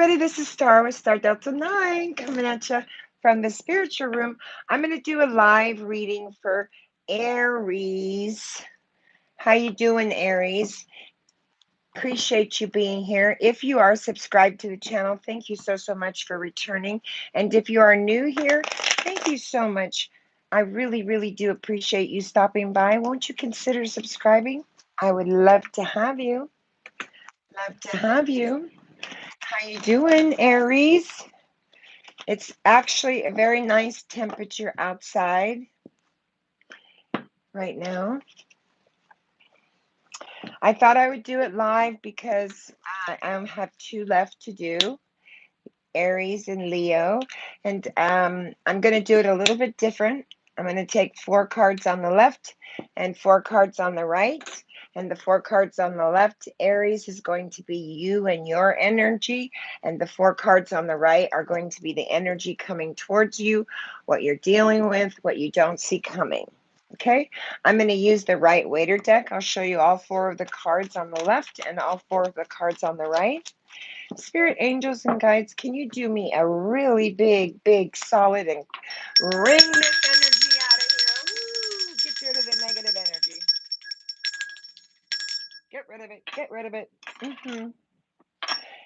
everybody. This is Star with Star Delta 9 coming at you from the spiritual room. I'm going to do a live reading for Aries. How you doing, Aries? Appreciate you being here. If you are subscribed to the channel, thank you so much for returning. And if you are new here, thank you so much. I really do appreciate you stopping by. Won't you consider subscribing? I would love to have you. Love to have you. How you doing, Aries? It's actually a very nice temperature outside right now. I thought I would do it live because I have two left to do, Aries and Leo. And I'm going to do it a little bit different. I'm going to take 4 cards on the left and 4 cards on the right. And the 4 cards on the left, Aries, is going to be you and your energy. And the 4 cards on the right are going to be the energy coming towards you, what you're dealing with, what you don't see coming. Okay, I'm going to use the right waiter deck. I'll show you all 4 of the cards on the left and all 4 of the cards on the right. Spirit angels and guides, can you do me a really big, solid and wring this energy out of here? Woo! Get rid of the negative energy. Get rid of it. Get rid of it.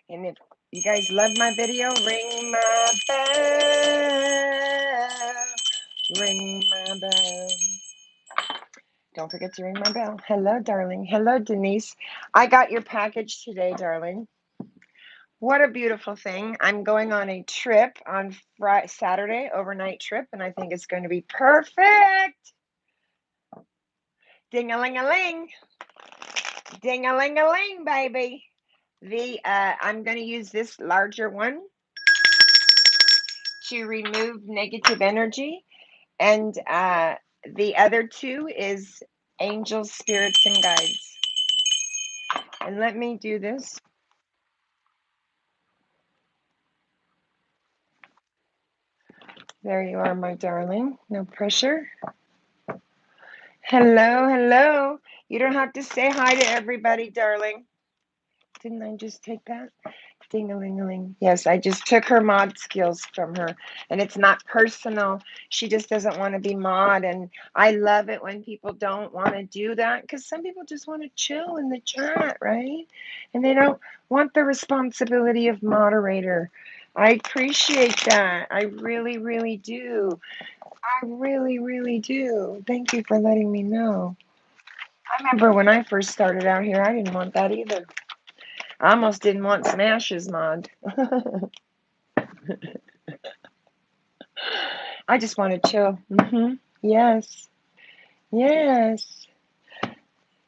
And if you guys love my video, ring my bell. Ring my bell. Don't forget to ring my bell. Hello, darling. Hello, Denise. I got your package today, darling. What a beautiful thing. I'm going on a trip on Saturday, overnight trip, and I think it's going to be perfect. Ding-a-ling-a-ling. Ding-a-ling-a-ling, baby. I'm going to use this larger one to remove negative energy, and the other 2 is angels, spirits, and guides. And let me do this. There you are, my darling. No pressure. Hello. You don't have to say hi to everybody, darling. Didn't I just take that? Ding-a-ling-a-ling. Yes, I just took her mod skills from her. And it's not personal. She just doesn't want to be mod. And I love it when people don't want to do that. Because some people just want to chill in the chat, right? And they don't want the responsibility of moderator. I appreciate that. I really do. I really do. Thank you for letting me know. I remember when I first started out here, I didn't want that either. I almost didn't want Smash's mod. I just want to chill. Yes.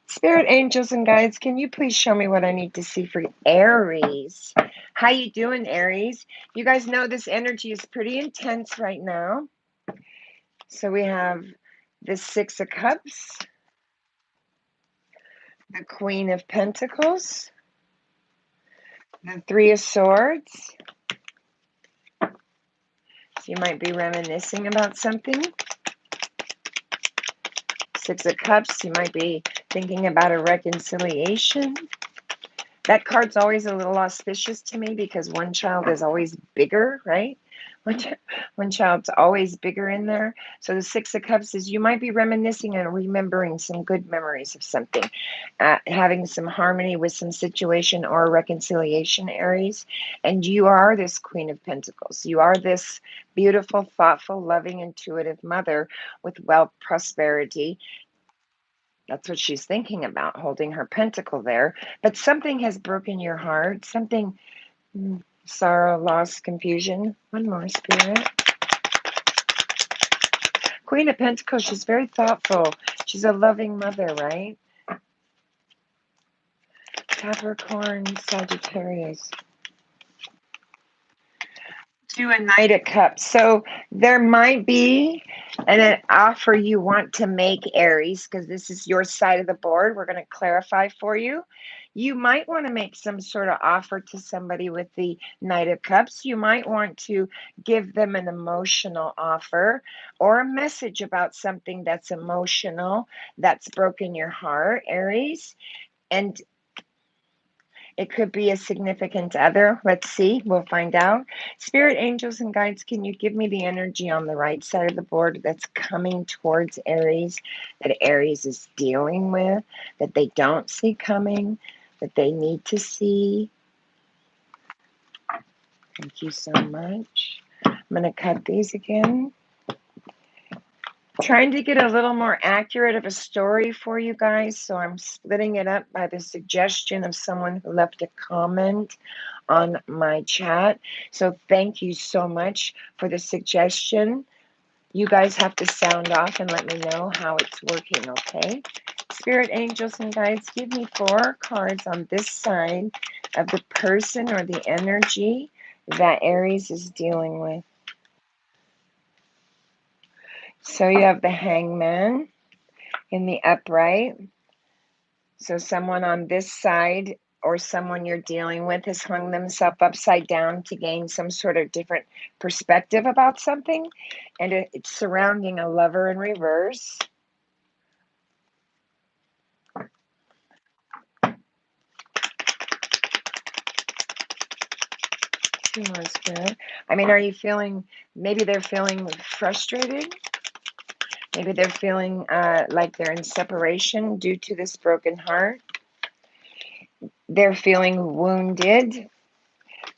Spirit angels and guides, can you please show me what I need to see for Aries? How you doing, Aries? You guys know this energy is pretty intense right now. So we have the 6 of Cups, the Queen of Pentacles, the 3 of Swords. So you might be reminiscing about something. 6 of Cups, you might be thinking about a reconciliation. That card's always a little auspicious to me because one child is always bigger, right? One child's always bigger in there. So the 6 of Cups is you might be reminiscing and remembering some good memories of something, having some harmony with some situation or reconciliation, Aries. And you are this Queen of Pentacles. You are this beautiful, thoughtful, loving, intuitive mother with wealth, prosperity. That's what she's thinking about, holding her pentacle there. But something has broken your heart. Something, sorrow, loss, confusion. One more, Spirit. Queen of Pentacles, she's very thoughtful. She's a loving mother, right? Capricorn, Sagittarius. To a Knight of Cups. So there might be an offer you want to make, Aries, because this is your side of the board. We're going to clarify for you. You might want to make some sort of offer to somebody with the Knight of Cups. You might want to give them an emotional offer or a message about something that's emotional, that's broken your heart, Aries. And It could be a significant other. Let's see. We'll find out. Spirit, angels, and guides, can you give me the energy on the right side of the board that's coming towards Aries, that Aries is dealing with, that they don't see coming, that they need to see? Thank you so much. I'm going to cut these again. Trying to get a little more accurate of a story for you guys, so I'm splitting it up by the suggestion of someone who left a comment on my chat. So thank you so much for the suggestion. You guys have to sound off and let me know how it's working, okay? Spirit, angels, and guides, give me 4 cards on this side of the person or the energy that Aries is dealing with. So you have the Hangman in the upright. So someone on this side or someone you're dealing with has hung themselves upside down to gain some sort of different perspective about something. And it's surrounding a Lover in reverse. Spirit. I mean, are you feeling, maybe they're feeling frustrated? Maybe they're feeling like they're in separation due to this broken heart. They're feeling wounded.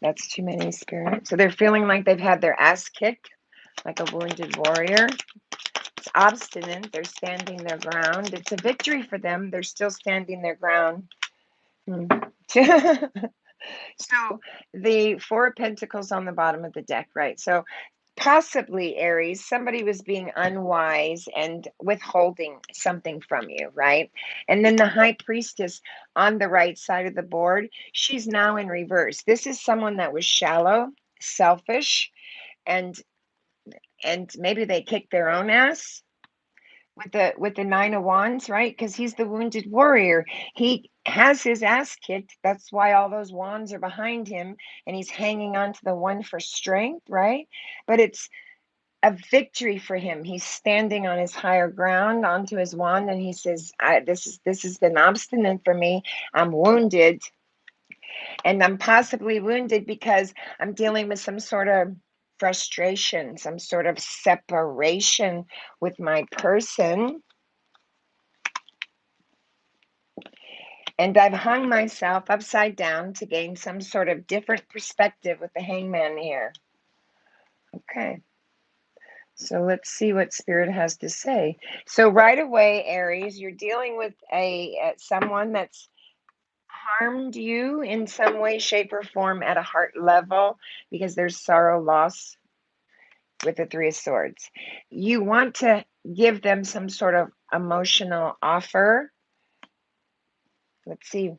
That's too many, Spirit. So they're feeling like they've had their ass kicked, like a wounded warrior. It's obstinate. They're standing their ground. It's a victory for them. They're still standing their ground. So the 4 of Pentacles on the bottom of the deck, right? So possibly, Aries, somebody was being unwise and withholding something from you, right? And then the High Priestess on the right side of the board, she's now in reverse. This is someone that was shallow, selfish, and maybe they kicked their own ass with the 9 of Wands, right? Because he's the wounded warrior. He has his ass kicked. That's why all those wands are behind him, and he's hanging on to the 1 for strength, right? But it's a victory for him. He's standing on his higher ground onto his wand, and he says, this has been obstinate for me. I'm wounded, and I'm possibly wounded because I'm dealing with some sort of frustration, some sort of separation with my person. And I've hung myself upside down to gain some sort of different perspective with the Hangman here. Okay. So let's see what Spirit has to say. So right away, Aries, you're dealing with someone that's harmed you in some way, shape, or form at a heart level because there's sorrow, loss with the 3 of Swords. You want to give them some sort of emotional offer. Let's see.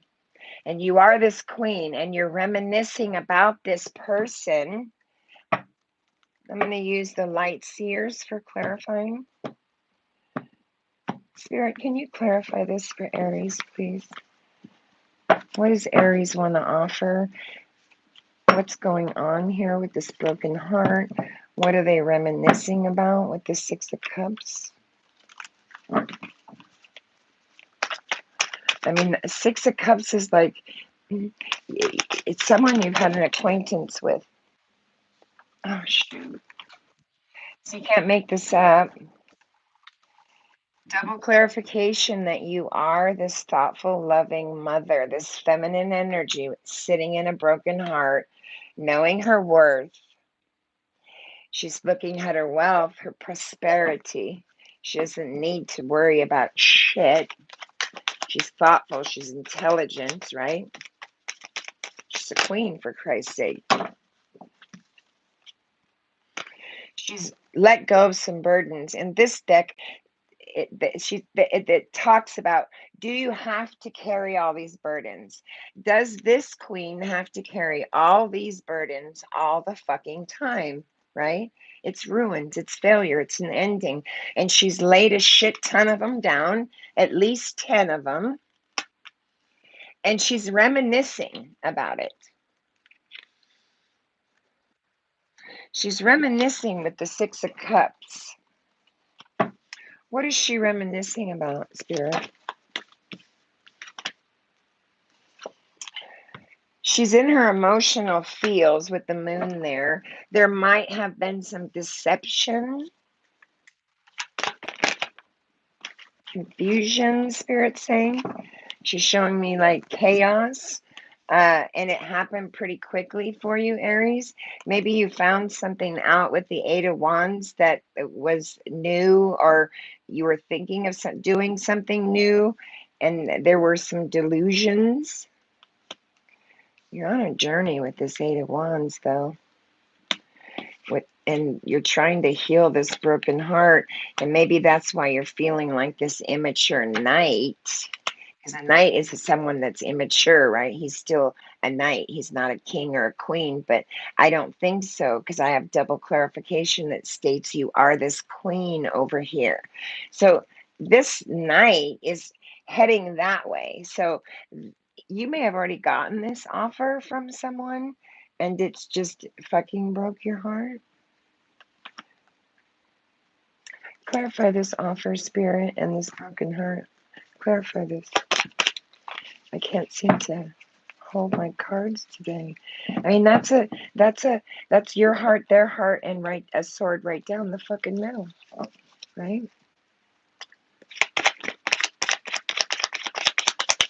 And you are this queen, and you're reminiscing about this person. I'm going to use the light seers for clarifying. Spirit, can you clarify this for Aries, please? What does Aries want to offer? What's going on here with this broken heart? What are they reminiscing about with the 6 of Cups? I mean, 6 of Cups is like, it's someone you've had an acquaintance with. Oh, shoot. So you can't make this up. Double clarification that you are this thoughtful, loving mother, this feminine energy sitting in a broken heart, knowing her worth. She's looking at her wealth, her prosperity. She doesn't need to worry about shit. She's thoughtful. She's intelligent, right? She's a queen, for Christ's sake. She's let go of some burdens. In this deck, it talks about, do you have to carry all these burdens? Does this queen have to carry all these burdens all the fucking time, right? It's ruined, it's failure, it's an ending. And she's laid a shit ton of them down, at least 10 of them. And she's reminiscing about it. She's reminiscing with the 6 of Cups. What is she reminiscing about, Spirit? she's in her emotional fields with the moon there. There might have been some deception, confusion, Spirit saying. She's showing me like chaos. And it happened pretty quickly for you, Aries. Maybe you found something out with the Eight of Wands that was new, or you were thinking of doing something new, and there were some delusions. You're on a journey with this Eight of Wands, though. And you're trying to heal this broken heart, and maybe that's why you're feeling like this immature knight. Because a knight is someone that's immature, right? He's still a knight. He's not a king or a queen, but I don't think so, because I have double clarification that states you are this queen over here. So this knight is heading that way. So you may have already gotten this offer from someone, and it's just fucking broke your heart. Clarify this offer, Spirit, and this broken heart. Clarify this. I can't seem to hold my cards today. I mean, that's your heart, their heart, and right a sword right down the fucking middle, right?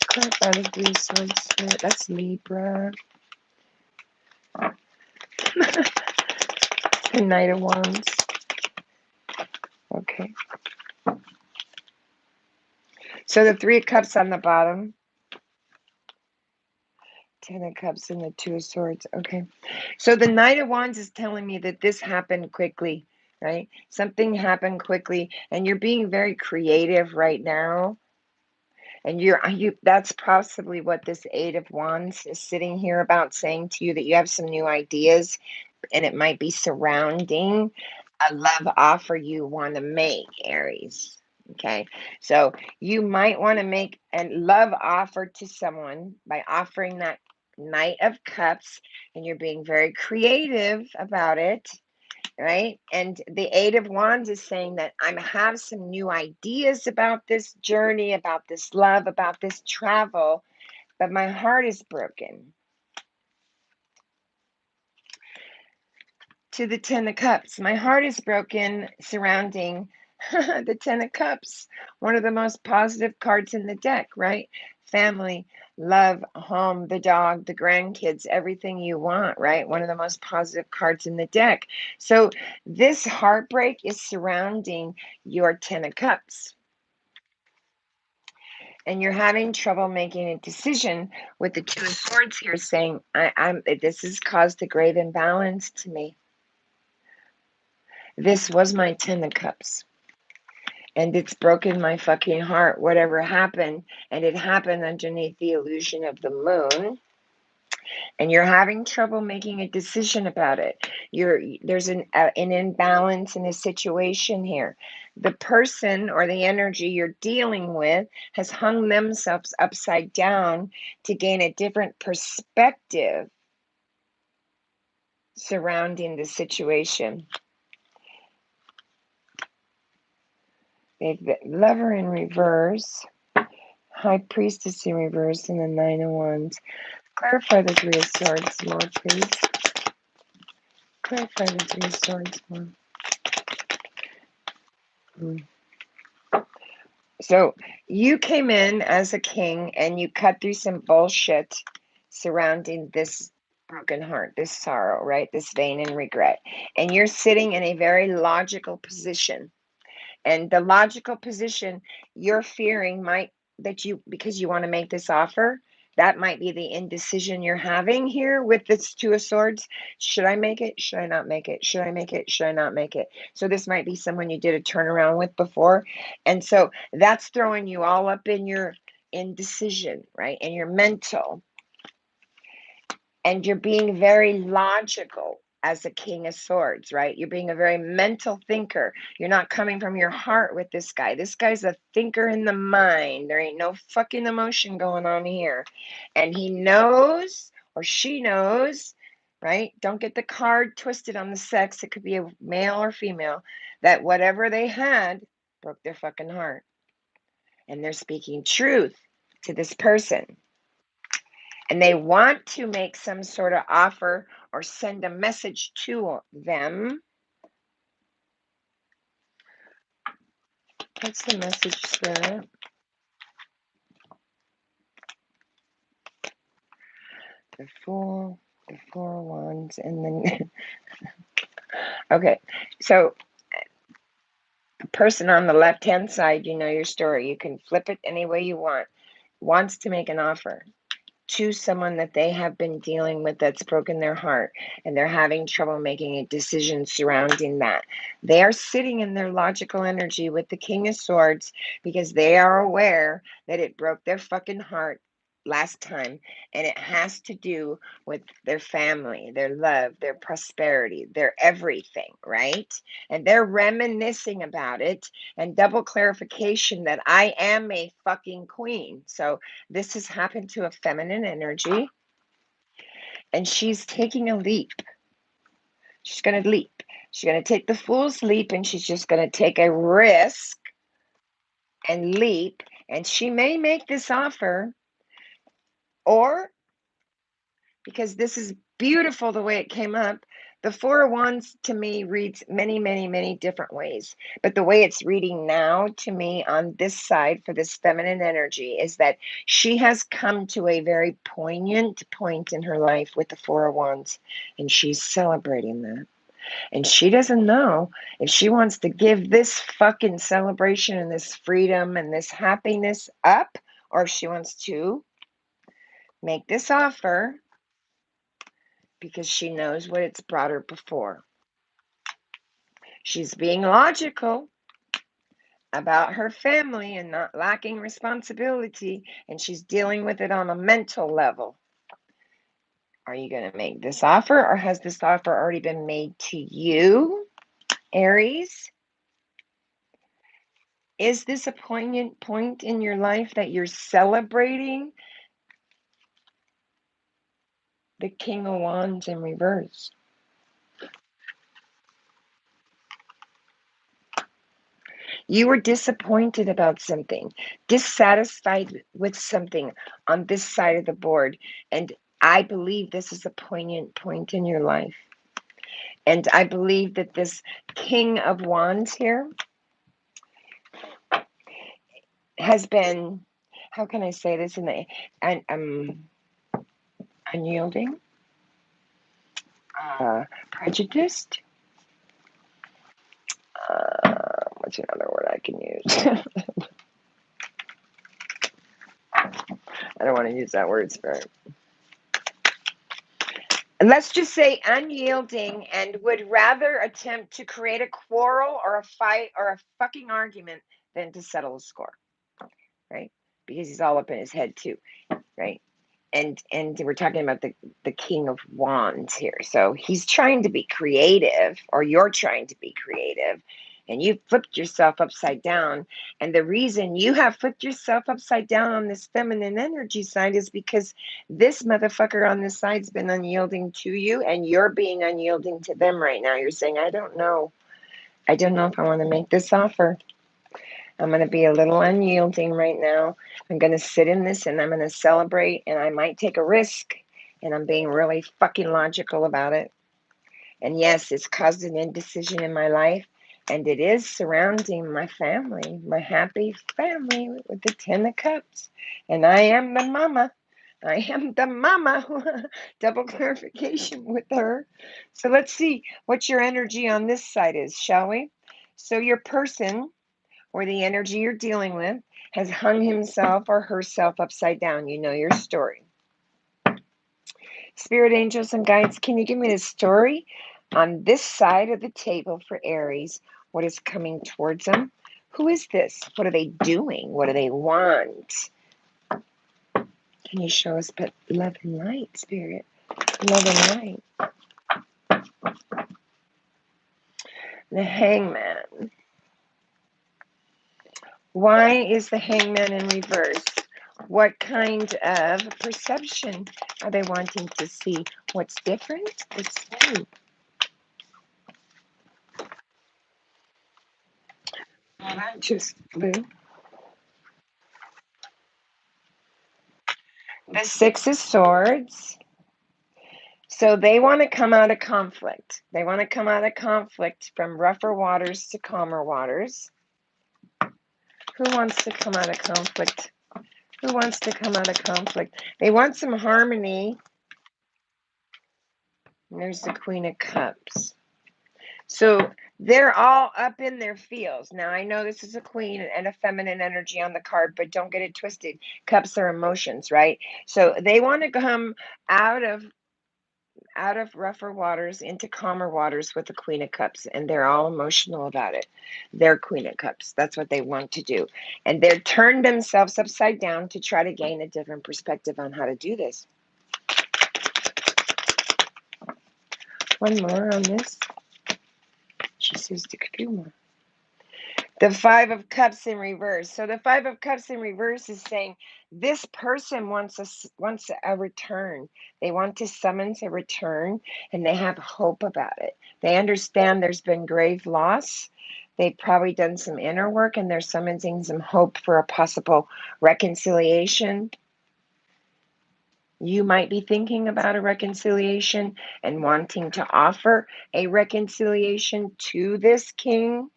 Clarify the Three of Swords, Spirit. That's Libra. The Knight of Wands. Okay. So the Three of Cups on the bottom. Ten of Cups and the Two of Swords. Okay. So the Knight of Wands is telling me that this happened quickly, right? Something happened quickly, and you're being very creative right now. And that's possibly what this Eight of Wands is sitting here about, saying to you that you have some new ideas, and it might be surrounding a love offer you want to make, Aries. Okay, so you might want to make a love offer to someone by offering that Knight of Cups, and you're being very creative about it, right? And the Eight of Wands is saying that I have some new ideas about this journey, about this love, about this travel, but my heart is broken. To the Ten of Cups. My heart is broken surrounding the Ten of Cups, one of the most positive cards in the deck, right? Family, love, home, the dog, the grandkids, everything you want, right? One of the most positive cards in the deck. So this heartbreak is surrounding your Ten of Cups. And you're having trouble making a decision with the Two of Swords here, saying, this has caused a grave imbalance to me. This was my Ten of Cups, and it's broken my fucking heart, whatever happened, and it happened underneath the illusion of the moon, and you're having trouble making a decision about it. There's an imbalance in a situation here. The person or the energy you're dealing with has hung themselves upside down to gain a different perspective surrounding the situation. They've Lover in reverse, High Priestess in reverse, and the Nine of Wands. Clarify the Three of Swords more, please. Clarify the Three of Swords more. So you came in as a king and you cut through some bullshit surrounding this broken heart, this sorrow, right? This pain and regret. And you're sitting in a very logical position. And the logical position you're fearing because you want to make this offer, that might be the indecision you're having here with this Two of Swords. Should I make it? Should I not make it? Should I make it? Should I not make it? So this might be someone you did a turnaround with before. And so that's throwing you all up in your indecision, right? And your mental. And you're being very logical as a King of Swords, right? You're being a very mental thinker. You're not coming from your heart with this guy. This guy's a thinker in the mind. There ain't no fucking emotion going on here. And he knows, or she knows, right? Don't get the card twisted on the sex. It could be a male or female, that whatever they had broke their fucking heart. And they're speaking truth to this person. and they want to make some sort of offer or send a message to them. What's the message, Spirit? The Fool, the Four Wands, and then okay, so the person on the left-hand side, you know your story. You can flip it any way you want. Wants to make an offer to someone that they have been dealing with that's broken their heart, and they're having trouble making a decision surrounding that. They are sitting in their logical energy with the King of Swords because they are aware that it broke their fucking heart last time, and it has to do with their family, their love, their prosperity, their everything, right? And they're reminiscing about it, and double clarification that I am a fucking queen. So this has happened to a feminine energy, and she's taking a leap. She's going to leap. She's going to take the fool's leap, and she's just going to take a risk and leap. And she may make this offer, or because this is beautiful the way it came up. The Four of Wands to me reads many, many, many different ways. But the way it's reading now to me on this side for this feminine energy is that she has come to a very poignant point in her life with the Four of Wands, and she's celebrating that. And she doesn't know if she wants to give this fucking celebration and this freedom and this happiness up, or if she wants to make this offer because she knows what it's brought her before. She's being logical about her family and not lacking responsibility, and she's dealing with it on a mental level. Are you going to make this offer, or has this offer already been made to you, Aries? Is this a poignant point in your life that you're celebrating the King of Wands in reverse? You were disappointed about something, dissatisfied with something on this side of the board. And I believe this is a poignant point in your life. And I believe that this King of Wands here has been, how can I say this in the, unyielding, prejudiced. What's another word I can use? I don't want to use that word, Spirit. Let's just say unyielding, and would rather attempt to create a quarrel or a fight or a fucking argument than to settle a score, right? Because he's all up in his head too, right? And we're talking about the King of Wands here. So he's trying to be creative, or you're trying to be creative, and you've flipped yourself upside down. And the reason you have flipped yourself upside down on this feminine energy side is because this motherfucker on this side's been unyielding to you, and you're being unyielding to them right now. You're saying, I don't know if I want to make this offer. I'm going to be a little unyielding right now. I'm going to sit in this, and I'm going to celebrate, and I might take a risk, and I'm being really fucking logical about it. And yes, it's caused an indecision in my life, and it is surrounding my family, my happy family with the 10 of Cups. And I am the mama. I am the mama. Double clarification with her. So let's see what your energy on this side is, shall we? So your person, or the energy you're dealing with, has hung himself or herself upside down. You know your story. Spirit angels and guides, can you give me the story on this side of the table for Aries? What is coming towards them? Who is this? What are they doing? What do they want? Can you show us but love and light, Spirit? Love and light. The Hangman. Why is the Hangman in reverse? What kind of perception are they wanting to see? What's different? What's new? Well, that just flew. The Six of Swords. So they want to come out of conflict. They want to come out of conflict from rougher waters to calmer waters. Who wants to come out of conflict? Who wants to come out of conflict? They want some harmony. And there's the Queen of Cups. So they're all up in their feels. Now, I know this is a queen and a feminine energy on the card, but don't get it twisted. Cups are emotions, right? So they want to come out of rougher waters into calmer waters with the Queen of Cups, and they're all emotional about it. They're Queen of Cups. That's what they want to do. And they're turned themselves upside down to try to gain a different perspective on how to do this. One more on this. She says to do more. The Five of Cups in reverse. So the Five of Cups in reverse is saying this person wants a return. They want to summons a return, and they have hope about it. They understand there's been grave loss. They've probably done some inner work, and they're summoning some hope for a possible reconciliation. You might be thinking about a reconciliation and wanting to offer a reconciliation to this king.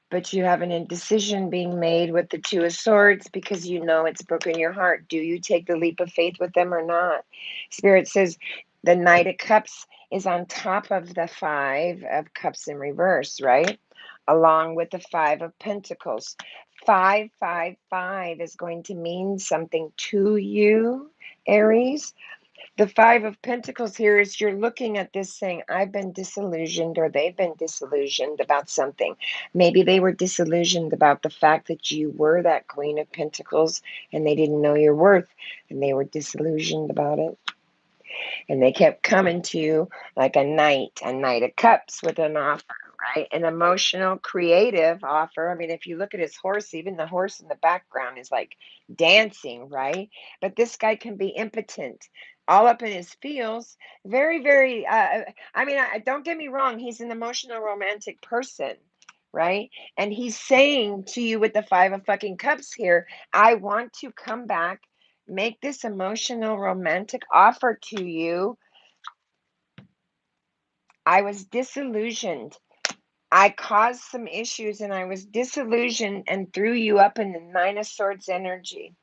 But you have an indecision being made with the Two of Swords because you know it's broken your heart. Do you take the leap of faith with them or not? Spirit says the Knight of Cups is on top of the Five of Cups in reverse, right? Along with the Five of Pentacles. 555 is going to mean something to you, Aries. The Five of Pentacles here is you're looking at this saying, I've been disillusioned, or they've been disillusioned about something. Maybe they were disillusioned about the fact that you were that Queen of Pentacles and they didn't know your worth, and they were disillusioned about it. And they kept coming to you like a Knight of Cups with an offer, right? An emotional, creative offer. I mean, if you look at his horse, even the horse in the background is like dancing, right? But this guy can be impotent, all up in his feels. Very, very, I mean, don't get me wrong. He's an emotional, romantic person, right? And he's saying to you with the Five of fucking Cups here, I want to come back, make this emotional, romantic offer to you. I was disillusioned. I caused some issues and I was disillusioned and threw you up in the Nine of Swords energy.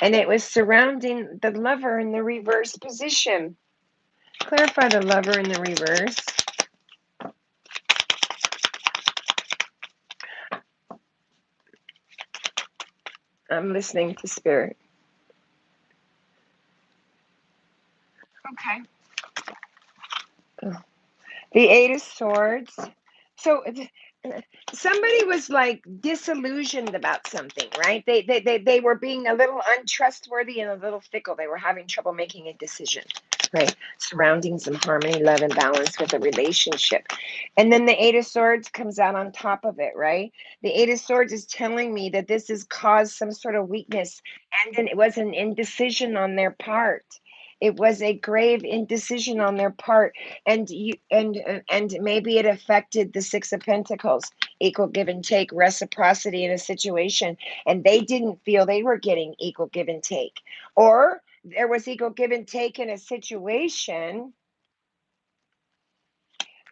And it was surrounding the Lover in the reverse position. Clarify the Lover in the reverse. I'm listening to Spirit. Okay. Oh. The Eight of Swords. So somebody was like disillusioned about something, right? They were being a little untrustworthy and a little fickle. They were having trouble making a decision, right? Surrounding some harmony, love, and balance with a relationship. And then the Eight of Swords comes out on top of it, right? The Eight of Swords is telling me that this has caused some sort of weakness, and then it was an indecision on their part. It was a grave indecision on their part, and maybe it affected the Six of Pentacles, equal give and take, reciprocity in a situation, and they didn't feel they were getting equal give and take, or there was equal give and take in a situation,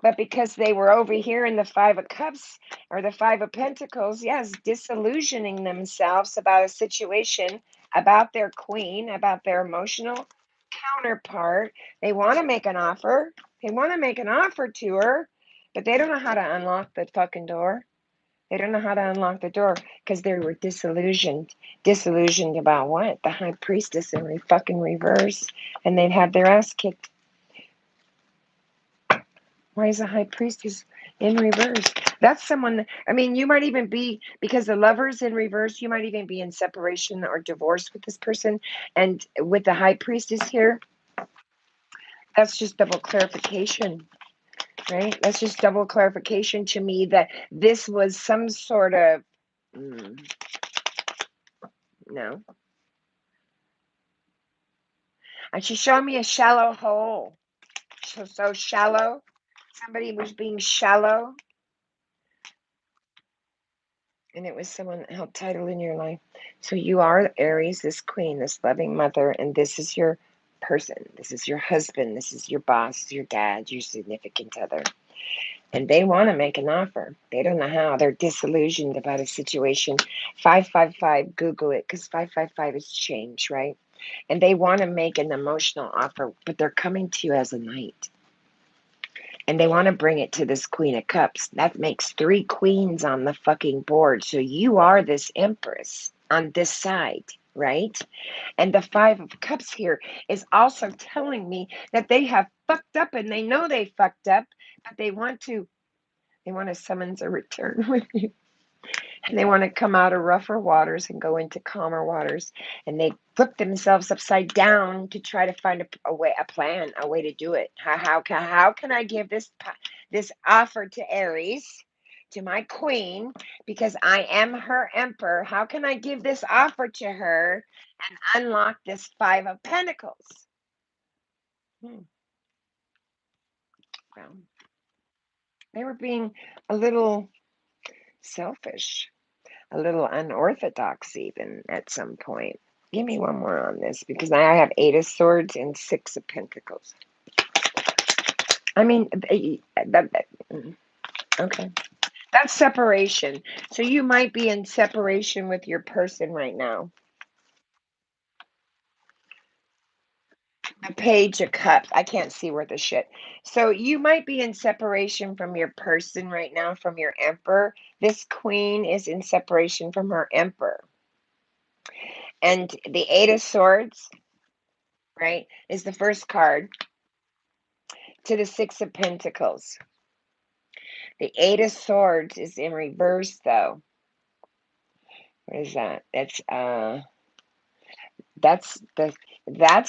but because they were over here in the Five of Cups or the Five of Pentacles, yes, disillusioning themselves about a situation, about their queen, about their emotional counterpart. They want to make an offer. They want to make an offer to her, but they don't know how to unlock the fucking door. They don't know how to unlock the door because they were disillusioned. Disillusioned about what? The High Priestess in fucking reverse, and they'd have their ass kicked. Why is the High Priestess in reverse? That's someone, I mean, you might even be, because the Lover's in reverse, you might even be in separation or divorce with this person. And with the High Priestess here, that's just double clarification, right? That's just double clarification to me that this was some sort of, no. And she's showing me a shallow hole. So shallow. Somebody was being shallow. And it was someone that held title in your life. So you are Aries, this queen, this loving mother, and this is your person. This is your husband. This is your boss, your dad, your significant other. And they want to make an offer. They don't know how. They're disillusioned about a situation. 555, Google it, because 555 is change, right? And they want to make an emotional offer, but they're coming to you as a knight. And they want to bring it to this Queen of Cups. That makes 3 queens on the fucking board. So you are this empress on this side, right? And the 5 of Cups here is also telling me that they have fucked up and they know they fucked up, but they want to summons a return with you. And they want to come out of rougher waters and go into calmer waters. And they flip themselves upside down to try to find a way, a plan, a way to do it. How can I give this offer to Aries, to my queen, because I am her emperor? How can I give this offer to her and unlock this 5 of Pentacles? Well, they were being a little selfish, a little unorthodox even at some point. Give me one more on this, because now I have 8 of Swords and 6 of Pentacles. I mean, okay. That's separation. So you might be in separation with your person right now. A Page of Cups. I can't see worth a shit. So you might be in separation from your person right now, from your emperor. This queen is in separation from her emperor. And the 8 of Swords, right, is the first card to the 6 of Pentacles. The 8 of Swords is in reverse, though. What is that? That's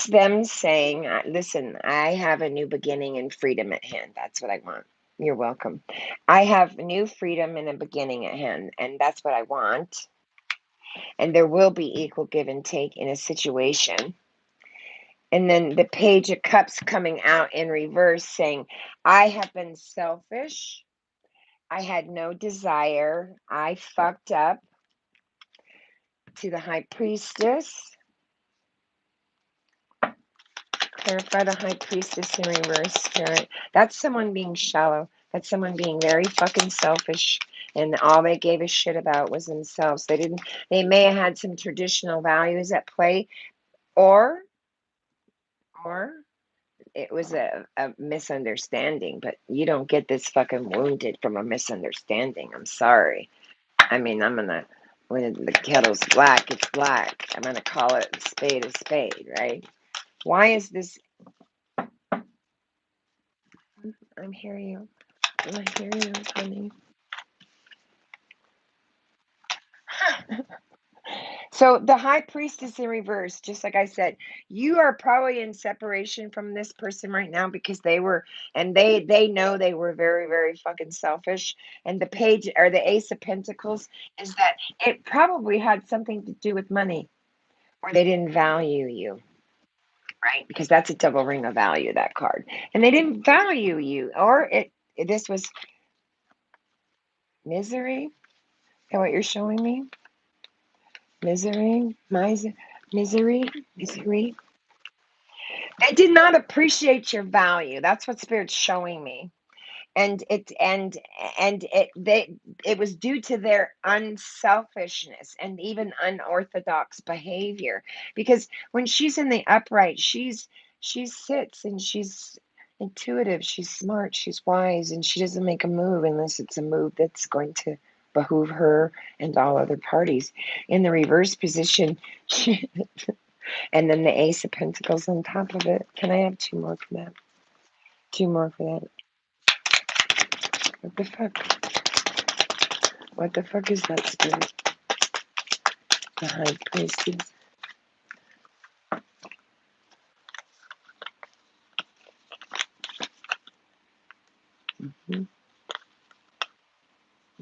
them saying, listen, I have a new beginning and freedom at hand. That's what I want. You're welcome. I have new freedom and a beginning at hand, and that's what I want. And there will be equal give and take in a situation. And then the Page of Cups coming out in reverse saying, I have been selfish. I had no desire. I fucked up. To the High Priestess. Clarify the High Priestess in reverse, Spirit. That's someone being shallow. That's someone being very fucking selfish. And all they gave a shit about was themselves. They may have had some traditional values at play, or it was a misunderstanding, but you don't get this fucking wounded from a misunderstanding. I'm sorry. I mean, when the kettle's black, it's black. I'm gonna call it a spade, right? Why is this? I'm hearing you. I hear you, honey. So the High Priestess in reverse, just like I said, you are probably in separation from this person right now because they know they were very, very fucking selfish. And the Page or the Ace of Pentacles is that it probably had something to do with money, or they didn't value you, right? Because that's a double ring of value, that card. And they didn't value you, or this was misery. Is that what you're showing me? Misery. They did not appreciate your value. That's what Spirit's showing me. And it was due to their unselfishness and even unorthodox behavior. Because when she's in the upright, she sits and she's intuitive, she's smart, she's wise, and she doesn't make a move unless it's a move that's going to behoove her and all other parties. In the reverse position, and then the Ace of Pentacles on top of it. Can I have 2 more for that? 2 more for that. What the fuck? What the fuck is that, Spirit? The High Priestess. Mm-hmm.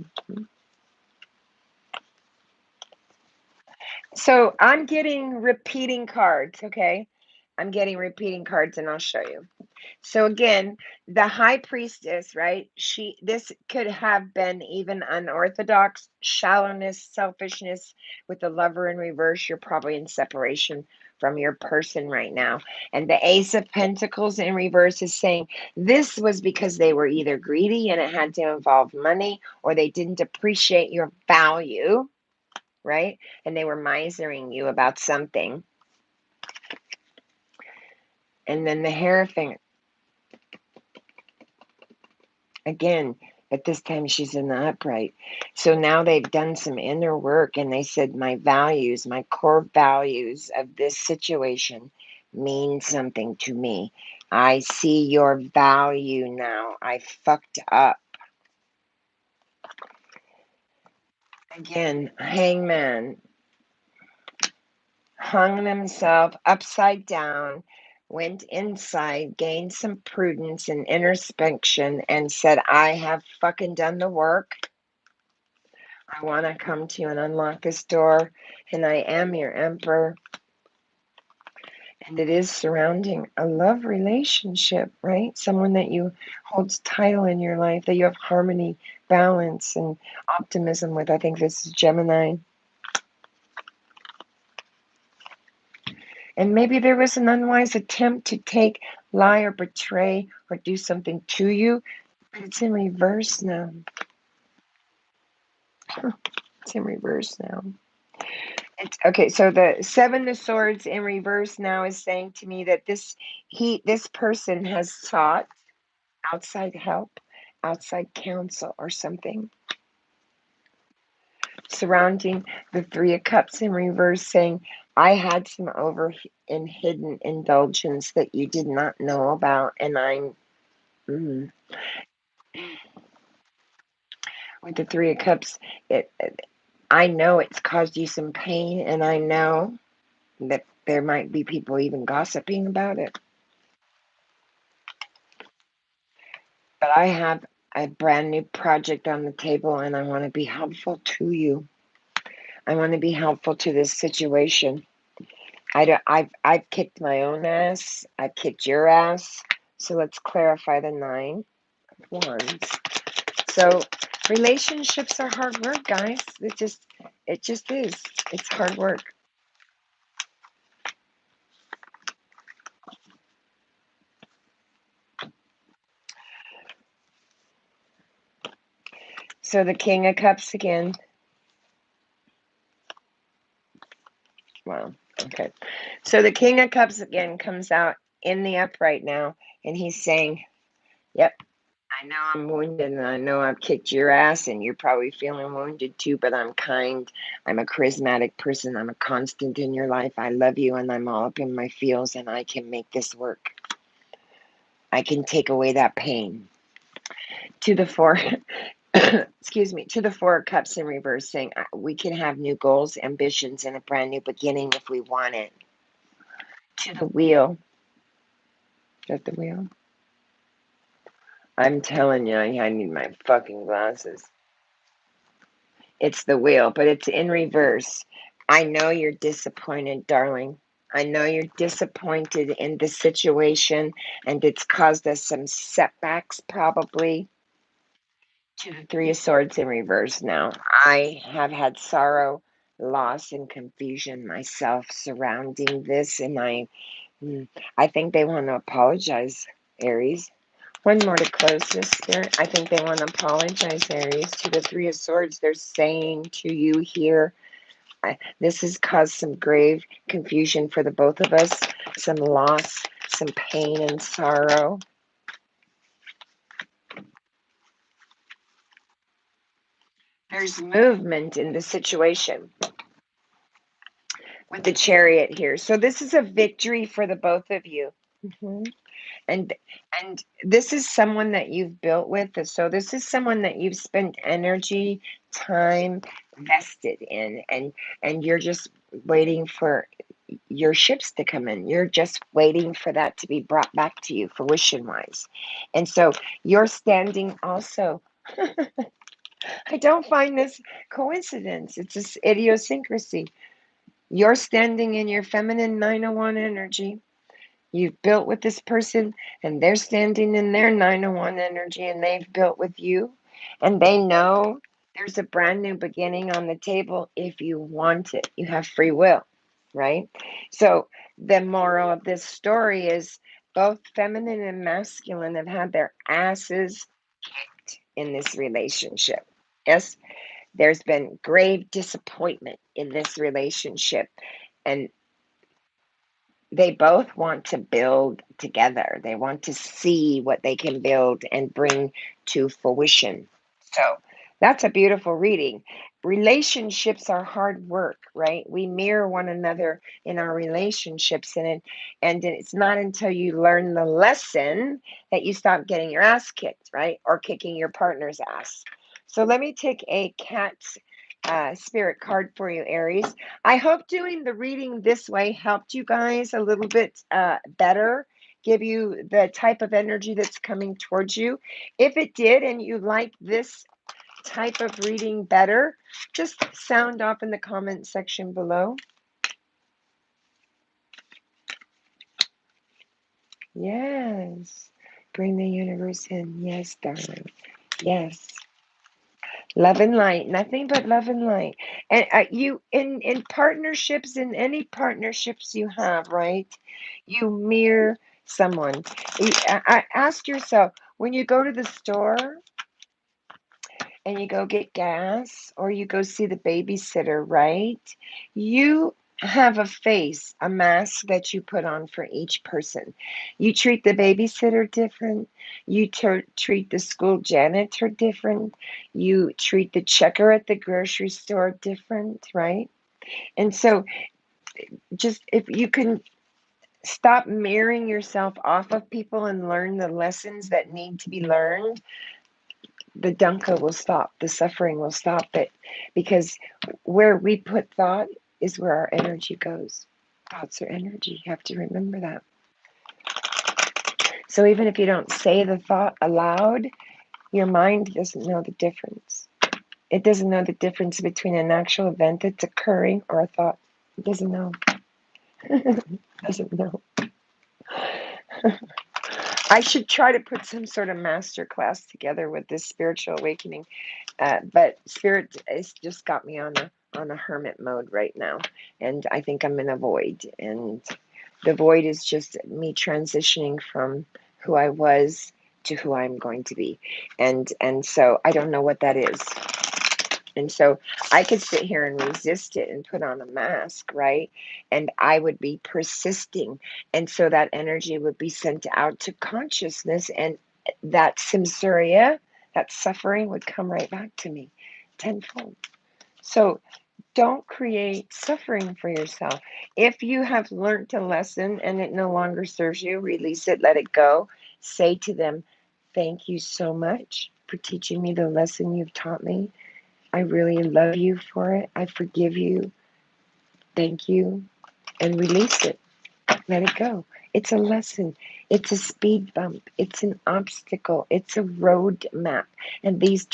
Mm-hmm. So I'm getting repeating cards, okay? I'm getting repeating cards, and I'll show you. So again, the high priestess, right? This could have been even unorthodox, shallowness, selfishness with the lover in reverse. You're probably in separation from your person right now. And the Ace of Pentacles in reverse is saying this was because they were either greedy and it had to involve money, or they didn't appreciate your value, right? And they were misering you about something. And then the Hierophant. Again, at this time she's in the upright. So now they've done some inner work and they said, my values, my core values of this situation mean something to me. I see your value now. I fucked up. Again, Hangman hung himself upside down, went inside, gained some prudence and introspection, and said, I have fucking done the work. I want to come to you and unlock this door, and I am your emperor. And it is surrounding a love relationship, right? Someone that you holds title in your life, that you have harmony, balance, and optimism with. I think this is Gemini. And maybe there was an unwise attempt to take, lie, or betray, or do something to you, but it's in reverse now. It's in reverse now. Okay, so the Seven of Swords in reverse now is saying to me that this person has sought outside help, outside counsel, or something. Surrounding the Three of Cups in reverse, saying, I had some over and hidden indulgence that you did not know about, and I'm with the Three of Cups. I know it's caused you some pain, and I know that there might be people even gossiping about it. But I have a brand new project on the table, and I want to be helpful to you. I want to be helpful to this situation. I've kicked my own ass. I've kicked your ass. So let's clarify the Nine of Wands. So relationships are hard work, guys. It just is. It's hard work. So the King of Cups again. Wow. Okay. So the King of Cups again comes out in the upright now, and he's saying, yep, I know I'm wounded, and I know I've kicked your ass, and you're probably feeling wounded too, but I'm kind. I'm a charismatic person. I'm a constant in your life. I love you, and I'm all up in my feels, and I can make this work. I can take away that pain. To the Four, excuse me, to the Four of Cups in reverse, saying we can have new goals, ambitions, and a brand new beginning if we want it. To the Wheel. Is that the Wheel? I'm telling you, I need my fucking glasses. It's the Wheel, but it's in reverse. I know you're disappointed, darling. I know you're disappointed in the situation, and it's caused us some setbacks, probably. To the Three of Swords in reverse now. I have had sorrow, loss, and confusion myself surrounding this, and I think they want to apologize, Aries. One more to close this here. I think they want to apologize, Aries. To the Three of Swords, they're saying to you here, this has caused some grave confusion for the both of us, some loss, some pain and sorrow. There's movement in the situation with the Chariot here. So this is a victory for the both of you. And this is someone that you've built with. So this is someone that you've spent energy, time vested in, and you're just waiting for your ships to come in. You're just waiting for that to be brought back to you fruition wise. And so you're standing also. I don't find this coincidence. It's this idiosyncrasy. You're standing in your feminine 901 energy. You've built with this person, and they're standing in their 901 energy, and they've built with you, and they know there's a brand new beginning on the table if you want it. You have free will, right? So the moral of this story is both feminine and masculine have had their asses kicked in this relationship. Yes, there's been grave disappointment in this relationship, and they both want to build together. They want to see what they can build and bring to fruition. So that's a beautiful reading. Relationships are hard work, right? We mirror one another in our relationships, and it's not until you learn the lesson that you stop getting your ass kicked, right? Or kicking your partner's ass. So let me take a cat's spirit card for you, Aries. I hope doing the reading this way helped you guys a little bit better, give you the type of energy that's coming towards you. If it did and you like this type of reading better, just sound off in the comment section below. Yes. Bring the universe in. Yes, darling. Yes. Love and light, nothing but love and light. And you in partnerships, in any partnerships you have, right? You mirror someone. Ask yourself when you go to the store and you go get gas or you go see the babysitter, right? You have a face, a mask that you put on for each person. You treat the babysitter different. You treat the school janitor different. You treat the checker at the grocery store different, right? And so, just if you can stop mirroring yourself off of people and learn the lessons that need to be learned, the dukkha will stop, the suffering will stop it, because where we put thought is where our energy goes. Thoughts are energy. You have to remember that. So even if you don't say the thought aloud, your mind doesn't know the difference. It doesn't know the difference between an actual event that's occurring or a thought. It doesn't know. It doesn't know. I should try to put some sort of master class together with this spiritual awakening. But spirit has just got me on a hermit mode right now, and I think I'm in a void, and the void is just me transitioning from who I was to who I'm going to be, and so I don't know what that is, and so I could sit here and resist it and put on a mask, right? And I would be persisting, and so that energy would be sent out to consciousness, and that samsara, that suffering, would come right back to me tenfold. So don't create suffering for yourself. If you have learned a lesson and it no longer serves you, release it, let it go. Say to them, thank you so much for teaching me the lesson you've taught me. I really love you for it. I forgive you. Thank you. And release it. Let it go. It's a lesson. It's a speed bump. It's an obstacle. It's a road map. And these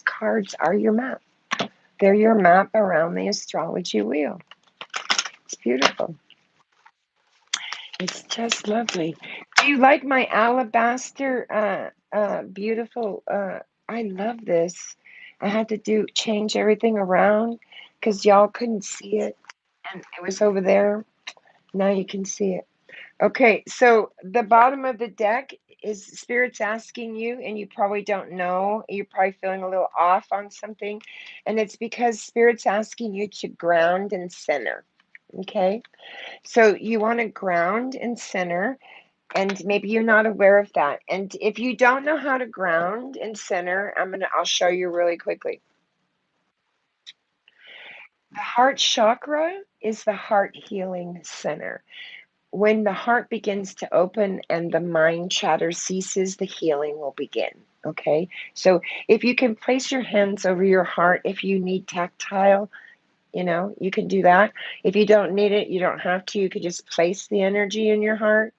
cards are your map. They're your map around the astrology wheel. It's beautiful. It's just lovely. Do you like my alabaster? Beautiful. I love this. I had to change everything around because y'all couldn't see it, and it was over there. Now you can see it. Okay, so the bottom of the deck is spirits asking you, and you probably don't know. You're probably feeling a little off on something, and it's because spirits asking you to ground and center. Okay, so you want to ground and center, and maybe you're not aware of that. And if you don't know how to ground and center, I'll show you really quickly. The heart chakra is the heart healing center. When the heart begins to open and the mind chatter ceases, the healing will begin. Okay, so if you can place your hands over your heart, if you need tactile, you can do that. If you don't need it, you don't have to. You could just place the energy in your heart,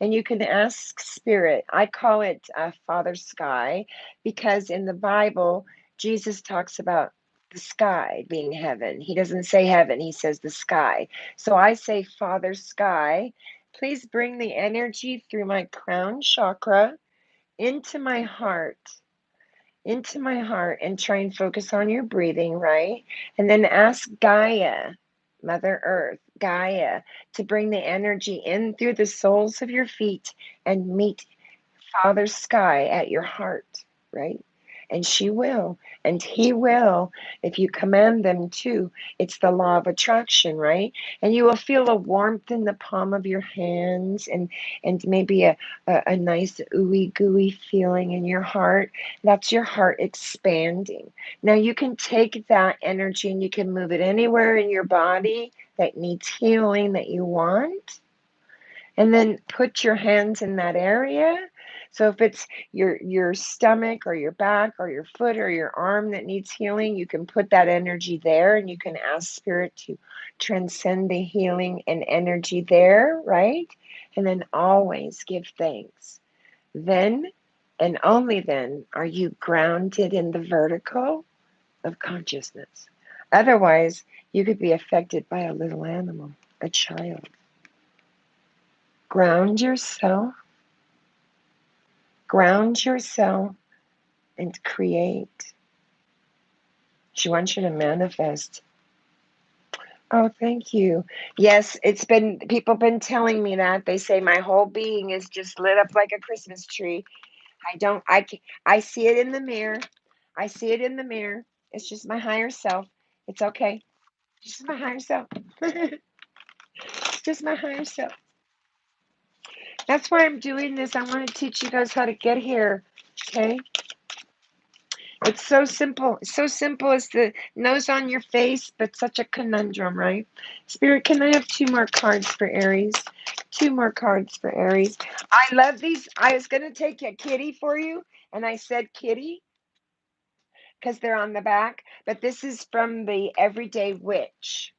and you can ask spirit. I call it Father Sky, because in the Bible, Jesus talks about the sky being heaven. He doesn't say heaven, he says the sky. So I say Father Sky, Please bring the energy through my crown chakra into my heart, and try and focus on your breathing, right? And then ask Gaia, Mother Earth, Gaia, to bring the energy in through the soles of your feet and meet Father Sky at your heart, right? And she will, and he will, if you command them to. It's the law of attraction, right? And you will feel a warmth in the palm of your hands, and maybe a nice ooey gooey feeling in your heart. That's your heart expanding. Now you can take that energy and you can move it anywhere in your body that needs healing that you want. And then put your hands in that area. So if it's your stomach or your back or your foot or your arm that needs healing, you can put that energy there, and you can ask Spirit to transcend the healing and energy there, right? And then always give thanks. Then and only then are you grounded in the vertical of consciousness. Otherwise, you could be affected by a little animal, a child. Ground yourself, ground yourself, and create. She wants you to manifest. Oh, thank you. Yes, people been telling me that. They say my whole being is just lit up like a Christmas tree. I see it in the mirror. I see it in the mirror. It's just my higher self. It's okay. It's just my higher self. It's just my higher self. That's why I'm doing this. I want to teach you guys how to get here. Okay? It's so simple. So simple as the nose on your face, but such a conundrum, right? Spirit, can I have two more cards for Aries? Two more cards for Aries. I love these. I was going to take a kitty for you, and I said kitty because they're on the back, but this is from the Everyday Witch.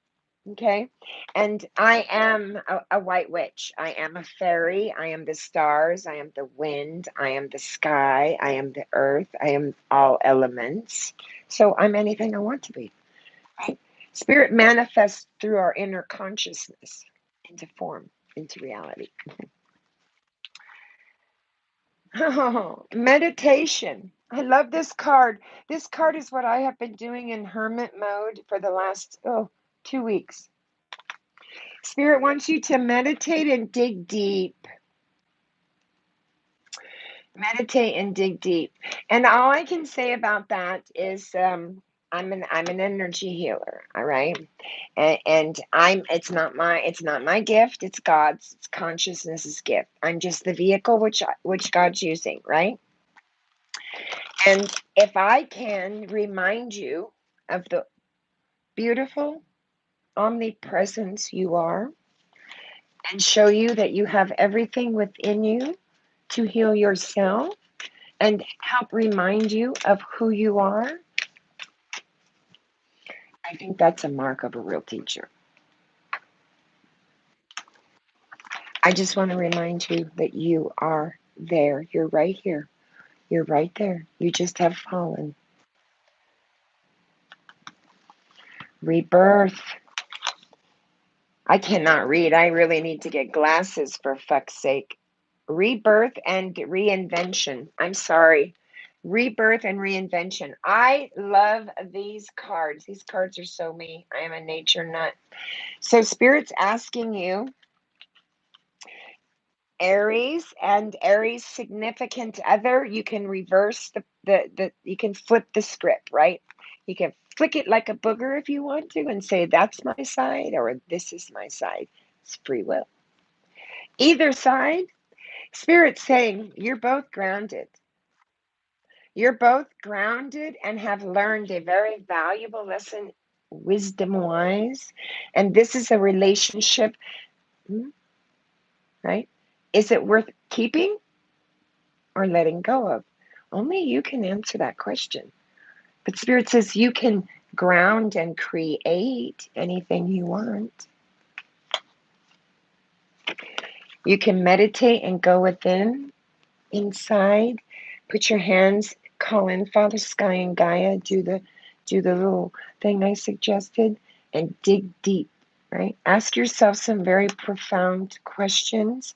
Okay. And I am a white witch. I am a fairy. I am the stars. I am the wind. I am the sky. I am the earth. I am all elements. So I'm anything I want to be. Right? Spirit manifests through our inner consciousness into form, into reality. Oh, meditation. I love this card. This card is what I have been doing in hermit mode for the last 2 weeks. Spirit wants you to meditate and dig deep. Meditate and dig deep. And all I can say about that is I'm an energy healer, all right? And it's not my gift, it's God's, it's consciousness's gift. I'm just the vehicle which God's using, right? And if I can remind you of the beautiful omnipresence you are, and show you that you have everything within you to heal yourself and help remind you of who you are, I think that's a mark of a real teacher. I just want to remind you that you are there. You're right here. You're right there. You just have fallen. Rebirth. I cannot read. I really need to get glasses for fuck's sake. Rebirth and reinvention. I'm sorry. Rebirth and reinvention. I love these cards. These cards are so me. I am a nature nut. So Spirit's asking you, Aries and Aries significant other, you can reverse the you can flip the script, right? You can flick it like a booger if you want to and say that's my side or this is my side. It's free will. Either side, Spirit's saying you're both grounded. You're both grounded and have learned a very valuable lesson, wisdom wise. And this is a relationship, right? Is it worth keeping or letting go of? Only you can answer that question. But Spirit says you can ground and create anything you want. You can meditate and go within, inside. Put your hands, call in Father Sky and Gaia, do the little thing I suggested, and dig deep. right? Ask yourself some very profound questions.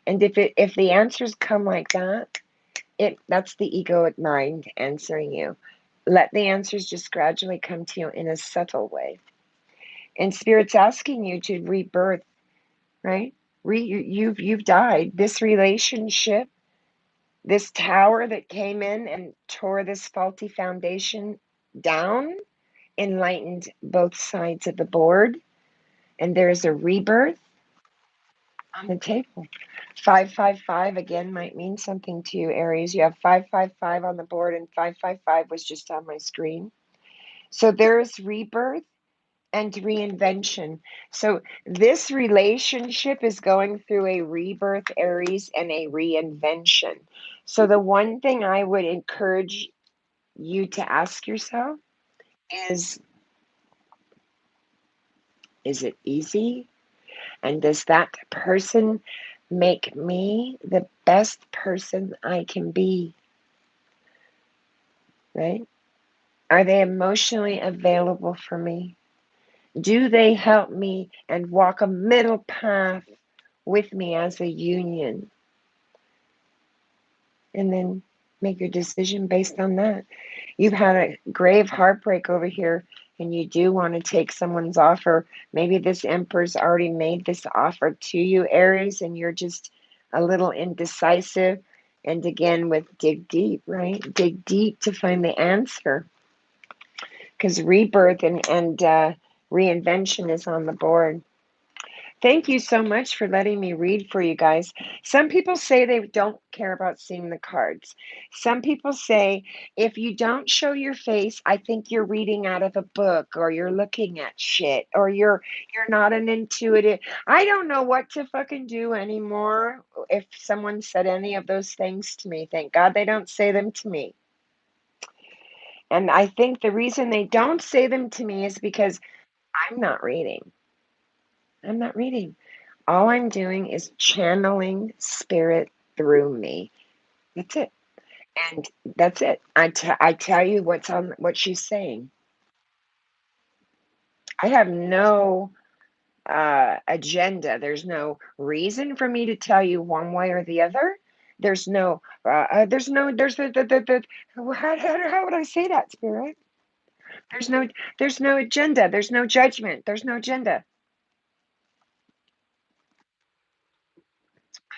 And if the answers come like that, that's the egoic mind answering you. Let the answers just gradually come to you in a subtle way. And Spirit's asking you to rebirth, right? You've died. This relationship, this tower that came in and tore this faulty foundation down, enlightened both sides of the board, and there's a rebirth on the table. 555 again might mean something to you, Aries. You have 555 on the board, and 555 was just on my screen. So there's rebirth and reinvention. So this relationship is going through a rebirth, Aries, and a reinvention. So the one thing I would encourage you to ask yourself is it easy? And does that person make me the best person I can be? Right? Are they emotionally available for me? Do they help me and walk a middle path with me as a union? And then make your decision based on that. You've had a grave heartbreak over here, and you do want to take someone's offer. Maybe this Emperor's already made this offer to you, Aries, and you're just a little indecisive. And again, with dig deep, right? Dig deep to find the answer. Because rebirth and reinvention is on the board. Thank you so much for letting me read for you guys. Some people say they don't care about seeing the cards. Some people say if you don't show your face, I think you're reading out of a book, or you're looking at shit, or you're not an intuitive. I don't know what to fucking do anymore if someone said any of those things to me. Thank God they don't say them to me. And I think the reason they don't say them to me is because I'm not reading. I'm not reading. All I'm doing is channeling spirit through me. That's it. And that's it. I tell you what she's saying. I have no agenda. There's no reason for me to tell you one way or the other. There's no how would I say that, spirit? There's no agenda. There's no judgment. There's no agenda.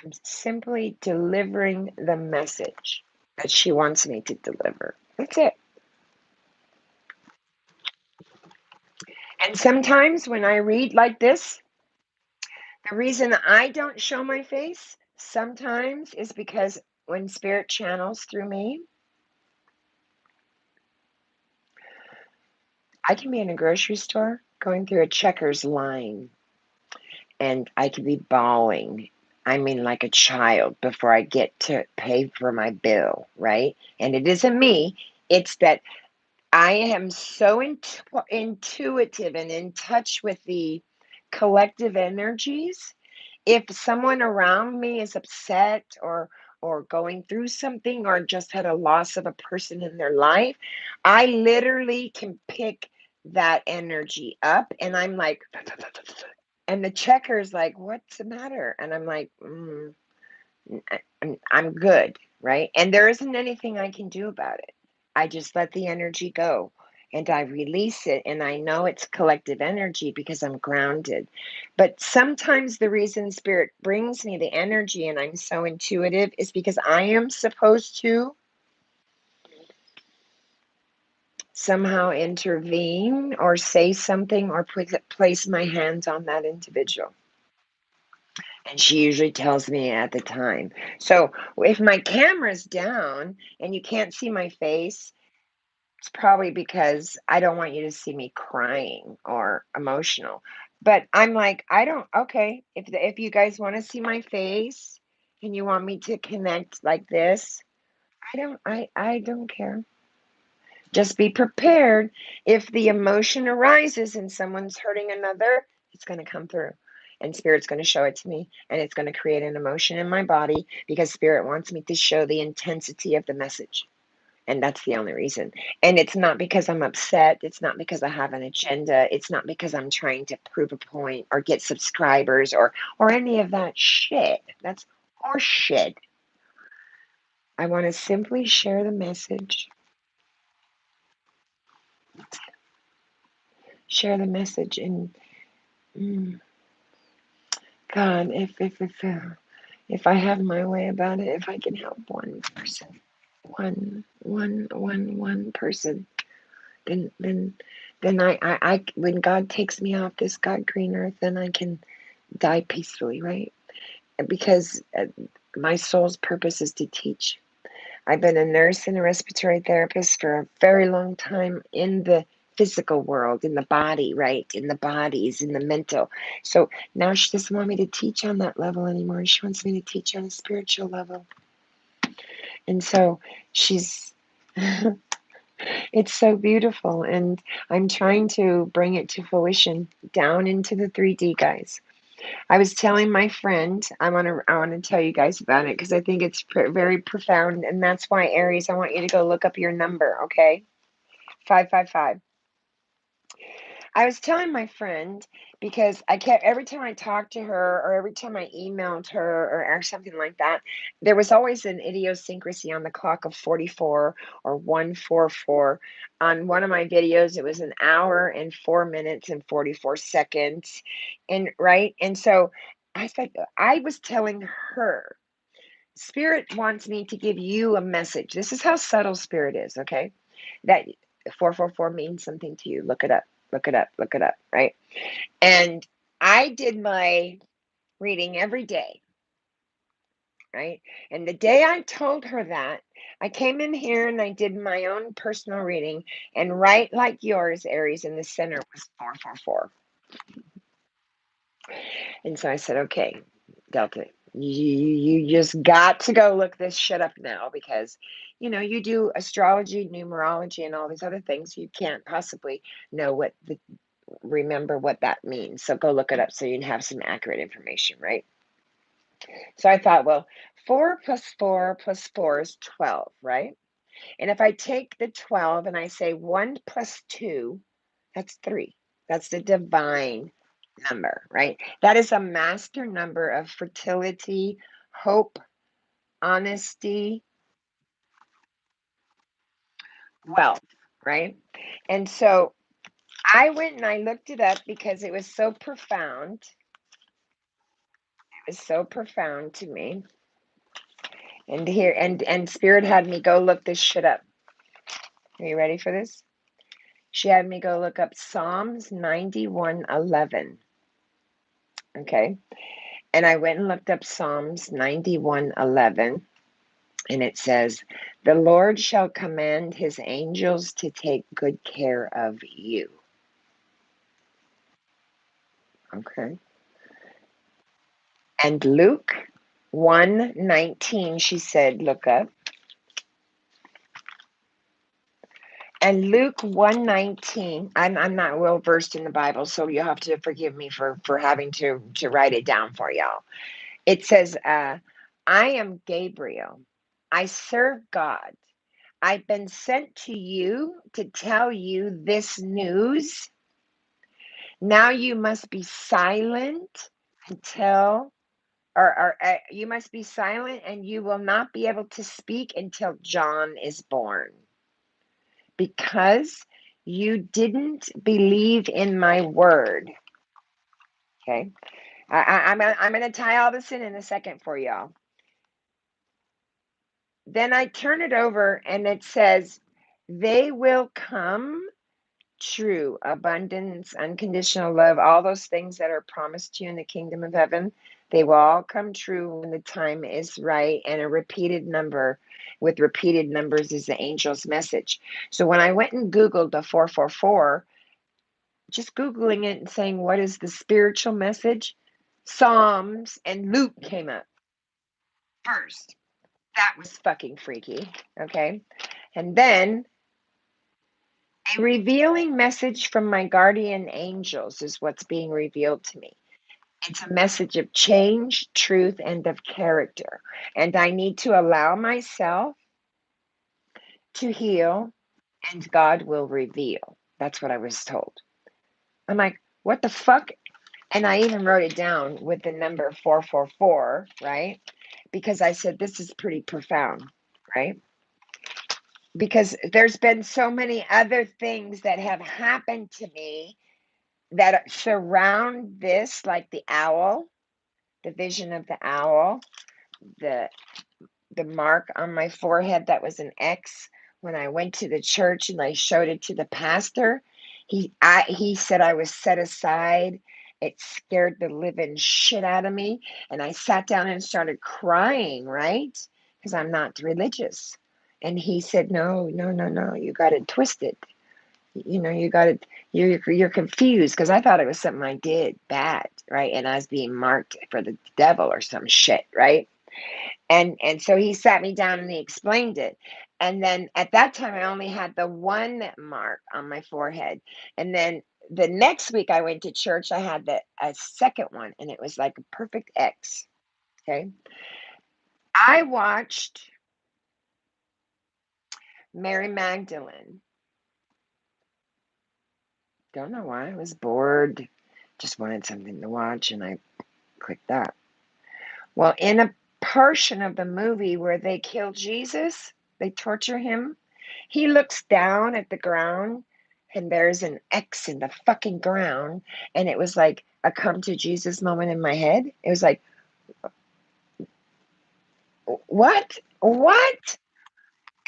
I'm simply delivering the message that she wants me to deliver. That's it. And sometimes when I read like this, the reason I don't show my face sometimes is because when spirit channels through me, I can be in a grocery store going through a Checkers line, and I could be bawling. I mean, like a child before I get to pay for my bill, right? And it isn't me, it's that I am so intuitive and in touch with the collective energies. If someone around me is upset or going through something or just had a loss of a person in their life, I literally can pick that energy up, and I'm like, and the checker's like, what's the matter? And I'm like, I'm good, right? And there isn't anything I can do about it. I just let the energy go and I release it, and I know it's collective energy because I'm grounded. But sometimes the reason spirit brings me the energy and I'm so intuitive is because I am supposed to somehow intervene or say something or place my hands on that individual. And she usually tells me at the time. So if my camera's down and you can't see my face, it's probably because I don't want you to see me crying or emotional. But I'm like, I don't, okay, if you guys want to see my face and you want me to connect like this, I don't care. Just be prepared. If the emotion arises and someone's hurting another, it's going to come through. And spirit's going to show it to me, and it's going to create an emotion in my body because spirit wants me to show the intensity of the message. And that's the only reason. And it's not because I'm upset. It's not because I have an agenda. It's not because I'm trying to prove a point or get subscribers or any of that shit. That's horse shit. I want to simply share the message. Share the message and God, if I have my way about it, if I can help one person, one person, then I when God takes me off this God green earth, then I can die peacefully, right? Because my soul's purpose is to teach. I've been a nurse and a respiratory therapist for a very long time in the physical world, in the body, right? In the bodies, in the mental. So now she doesn't want me to teach on that level anymore. She wants me to teach on a spiritual level. And so she's, it's so beautiful. And I'm trying to bring it to fruition down into the 3D, guys. I was telling my friend, I want to tell you guys about it because I think it's very profound, and that's why, Aries, I want you to go look up your number, okay? 555. I was telling my friend because I kept every time I talked to her or every time I emailed her or something like that, there was always an idiosyncrasy on the clock of 44 or 144. On one of my videos, it was an hour and 4 minutes and 44 seconds. And right. And so I was telling her, Spirit wants me to give you a message. This is how subtle Spirit is, okay? That 444 means something to you. Look it up, look it up, look it up, right? And I did my reading every day, right? And the day I told her that, I came in here and I did my own personal reading, and right like yours, Aries, in the center was 444. And so I said, okay, Delta, you just got to go look this shit up now because, you do astrology, numerology, and all these other things. You can't possibly know remember what that means. So go look it up so you can have some accurate information, right? So I thought, well, 4 plus 4 plus 4 is 12, right? And if I take the 12 and I say 1 plus 2, that's 3. That's the divine number, right? That is a master number of fertility, hope, honesty, wealth, right? And so I went and I looked it up because it was so profound. It was so profound to me. And here and Spirit had me go look this shit up. Are you ready for this? She had me go look up Psalms 91:11. Okay. And I went and looked up Psalms 91:11. And it says, the Lord shall command his angels to take good care of you. Okay. And Luke 1:19, she said, look up. And Luke 1:19, I'm not well versed in the Bible, so you'll have to forgive me for having to write it down for y'all. It says, I am Gabriel. I serve God. I've been sent to you to tell you this news. Now you must be silent until, or you must be silent and you will not be able to speak until John is born. Because you didn't believe in my word. Okay. I'm going to tie all this in a second for y'all. Then I turn it over and it says, they will come true. Abundance, unconditional love, all those things that are promised to you in the kingdom of heaven, they will all come true when the time is right. And a repeated number with repeated numbers is the angel's message. So when I went and Googled the 444, just Googling it and saying, what is the spiritual message? Psalms and Luke came up first. That was fucking freaky. Okay. And then a revealing message from my guardian angels is what's being revealed to me. It's a message of change, truth, and of character. And I need to allow myself to heal, and God will reveal. That's what I was told. I'm like, what the fuck? And I even wrote it down with the number 444, right? Because I said, this is pretty profound, right? Because there's been so many other things that have happened to me that surround this, like the owl, the vision of the owl, the mark on my forehead that was an X when I went to the church and I showed it to the pastor. He said I was set aside. It scared the living shit out of me, and I sat down and started crying, right? Because I'm not religious. And he said, no, no, no, no, you got it twisted. You got it. You're confused, because I thought it was something I did bad, right? And I was being marked for the devil or some shit, right? And so he sat me down and he explained it. And then at that time, I only had the one mark on my forehead. And then the next week I went to church, I had a second one, and it was like a perfect X. Okay. I watched Mary Magdalene. Don't know why. I was bored. Just wanted something to watch, and I clicked that. Well, in a portion of the movie where they kill Jesus, they torture him, he looks down at the ground and there's an X in the fucking ground. And it was like a come to Jesus moment in my head. It was like, what? What?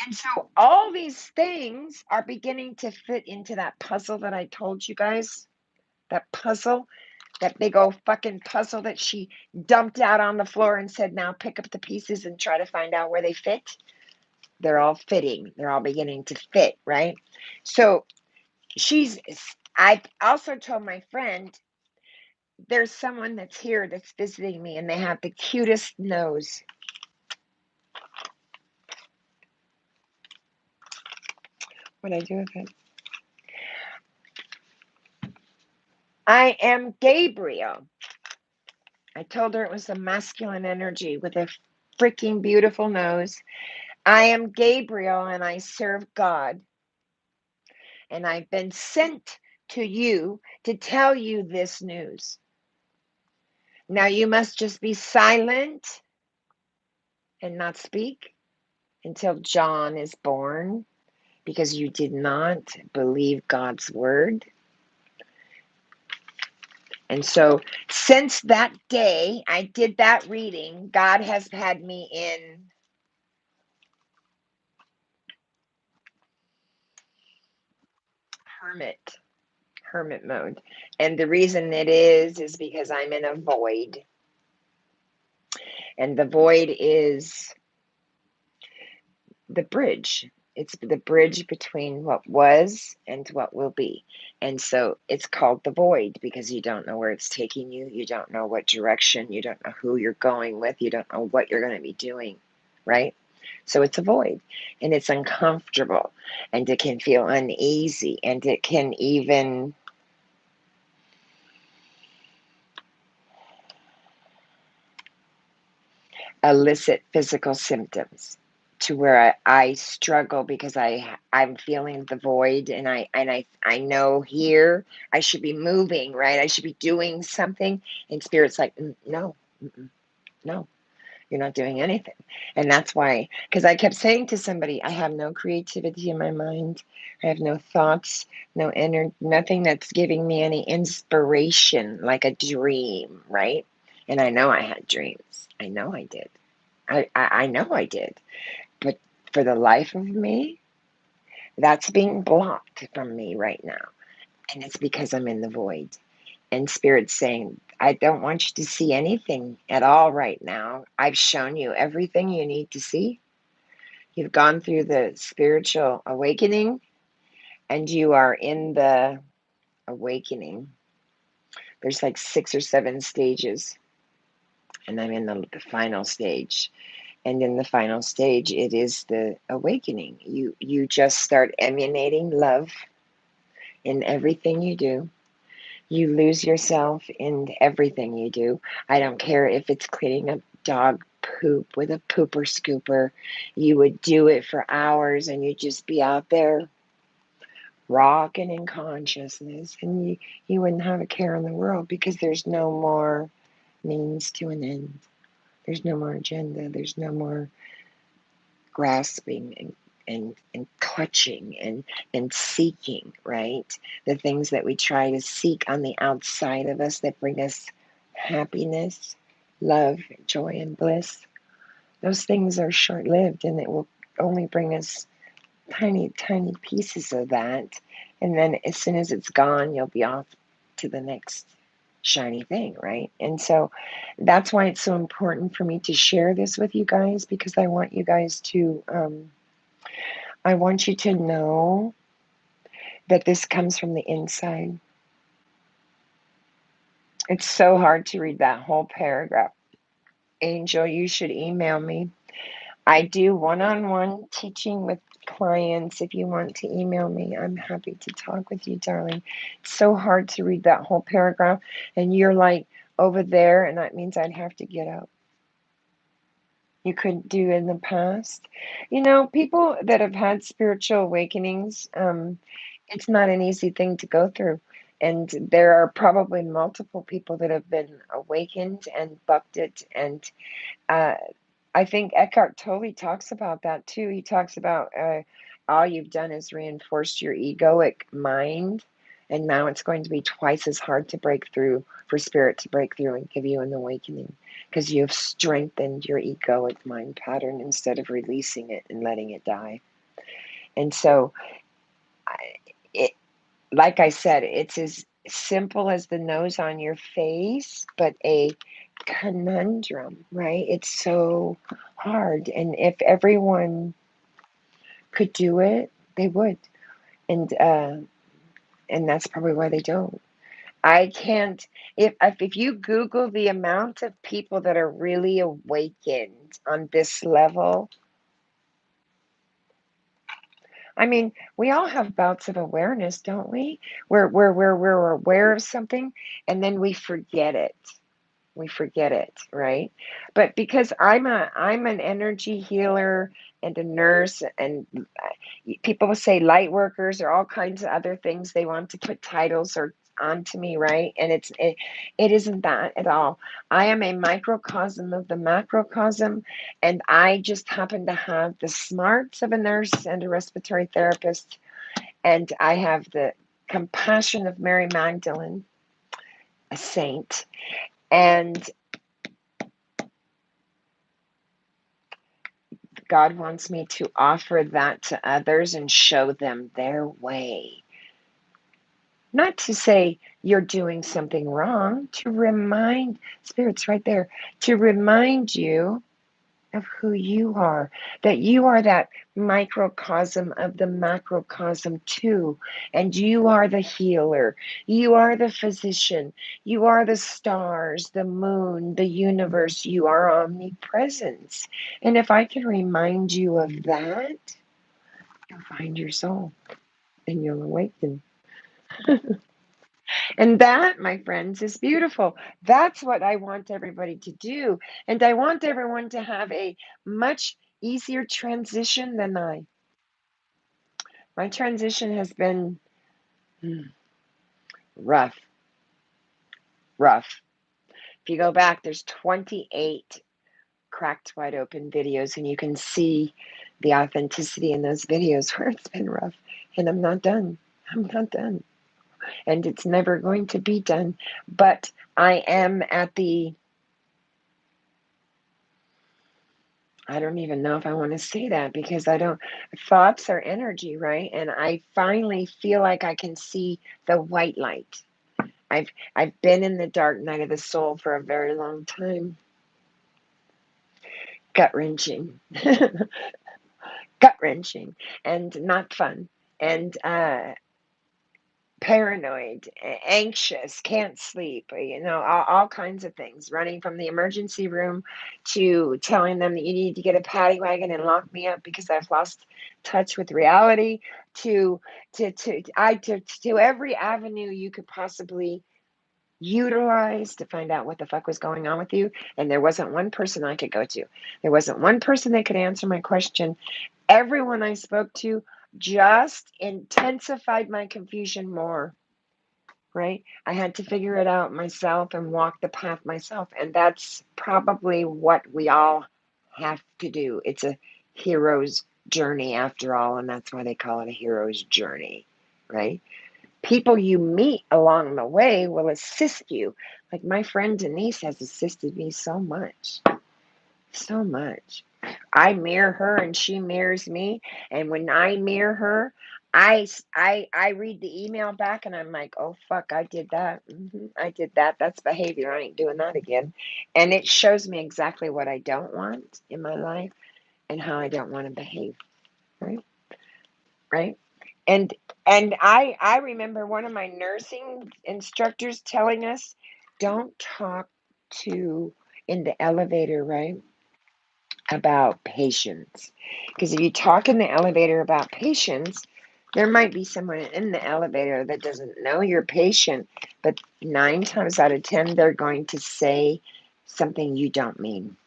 And so all these things are beginning to fit into that puzzle that I told you guys. That puzzle, that big old fucking puzzle that she dumped out on the floor and said, now pick up the pieces and try to find out where they fit. They're all fitting. They're all beginning to fit, right? So I also told my friend, there's someone that's here that's visiting me, and they have the cutest nose. What'd I do with it? I am Gabriel. I told her it was a masculine energy with a freaking beautiful nose. I am Gabriel, and I serve God. And I've been sent to you to tell you this news. Now you must just be silent and not speak until John is born, because you did not believe God's word. And so since that day I did that reading, God has had me in hermit mode. And the reason it is because I'm in a void. And the void is the bridge. It's the bridge between what was and what will be. And so it's called the void because you don't know where it's taking you. You don't know what direction. You don't know who you're going with. You don't know what you're going to be doing, right? So it's a void, and it's uncomfortable, and it can feel uneasy, and it can even elicit physical symptoms, to where I struggle because I'm feeling the void, and I know here I should be moving, right? I should be doing something, and spirit's like, no, no, you're not doing anything. And that's why, because I kept saying to somebody, I have no creativity in my mind. I have no thoughts, no energy, nothing that's giving me any inspiration, like a dream, right? And I know I had dreams. I know I did. I know I did. But for the life of me, that's being blocked from me right now. And it's because I'm in the void. And Spirit's saying, I don't want you to see anything at all right now. I've shown you everything you need to see. You've gone through the spiritual awakening, and you are in the awakening. There's like 6 or 7 stages, and I'm in the final stage. And in the final stage, it is the awakening. You just start emanating love in everything you do. You lose yourself in everything you do. I don't care if it's cleaning up dog poop with a pooper scooper. You would do it for hours and you'd just be out there rocking in consciousness, and you wouldn't have a care in the world because there's no more means to an end. There's no more agenda. There's no more grasping and clutching and seeking, right? The things that we try to seek on the outside of us that bring us happiness, love, joy, and bliss. Those things are short lived and it will only bring us tiny, tiny pieces of that. And then as soon as it's gone, you'll be off to the next shiny thing, right? And so that's why it's so important for me to share this with you guys, because I want you guys to, I want you to know that this comes from the inside. It's so hard to read that whole paragraph. Angel, you should email me. I do one-on-one teaching with clients. If you want to email me, I'm happy to talk with you, darling. It's so hard to read that whole paragraph, and you're like over there, and that means I'd have to get up. You couldn't do in the past. You know, people that have had spiritual awakenings, it's not an easy thing to go through. And there are probably multiple people that have been awakened and bucked it. And uh, I think Eckhart Tolle talks about that too. He talks about all you've done is reinforced your egoic mind. And now it's going to be twice as hard to break through, for spirit to break through and give you an awakening, because you've strengthened your egoic mind pattern instead of releasing it and letting it die. And so, it, like I said, it's as simple as the nose on your face, but a conundrum, right? It's so hard. And if everyone could do it, they would. And that's probably why they don't. I can't, if you Google the amount of people that are really awakened on this level, I mean, we all have bouts of awareness, don't we? We're aware of something and then we forget it. We forget it, right? But because I'm an energy healer and a nurse, and people will say light workers or all kinds of other things, they want to put titles or onto me, right? And it isn't that at all. I am a microcosm of the macrocosm, and I just happen to have the smarts of a nurse and a respiratory therapist, and I have the compassion of Mary Magdalene, a saint, and God wants me to offer that to others and show them their way. Not to say you're doing something wrong, to remind, Spirit's right there, to remind you of who you are, that you are that microcosm of the macrocosm too, and you are the healer, you are the physician, you are the stars, the moon, the universe, you are omnipresence. And if I can remind you of that, you'll find your soul and you'll awaken. And that, my friends, is beautiful. That's what I want everybody to do. And I want everyone to have a much easier transition than I. My transition has been rough, rough. If you go back, there's 28 cracked wide open videos, and you can see the authenticity in those videos where it's been rough. And I'm not done. I'm not done. And it's never going to be done. But I am at the, I don't even know if I want to say that, because I don't, thoughts are energy, right? And I finally feel like I can see the white light. I've been in the dark night of the soul for a very long time. Gut wrenching. Gut wrenching and not fun. And paranoid, anxious, can't sleep, all kinds of things, running from the emergency room to telling them that you need to get a paddy wagon and lock me up because I've lost touch with reality, to every avenue you could possibly utilize to find out what the fuck was going on with you. And there wasn't one person I could go to. There wasn't one person that could answer my question. Everyone I spoke to just intensified my confusion more, right? I had to figure it out myself and walk the path myself. And that's probably what we all have to do. It's a hero's journey after all. And that's why they call it a hero's journey, right? People you meet along the way will assist you. Like my friend Denise has assisted me so much, so much. I mirror her and she mirrors me. And when I mirror her, I read the email back and I'm like, oh, fuck, I did that. I did that. That's behavior. I ain't doing that again. And it shows me exactly what I don't want in my life and how I don't want to behave. Right? Right? And I remember one of my nursing instructors telling us, don't talk to in the elevator, right? About patience. Because if you talk in the elevator about patience, there might be someone in the elevator that doesn't know you're patient, but 9 times out of 10, they're going to say something you don't mean,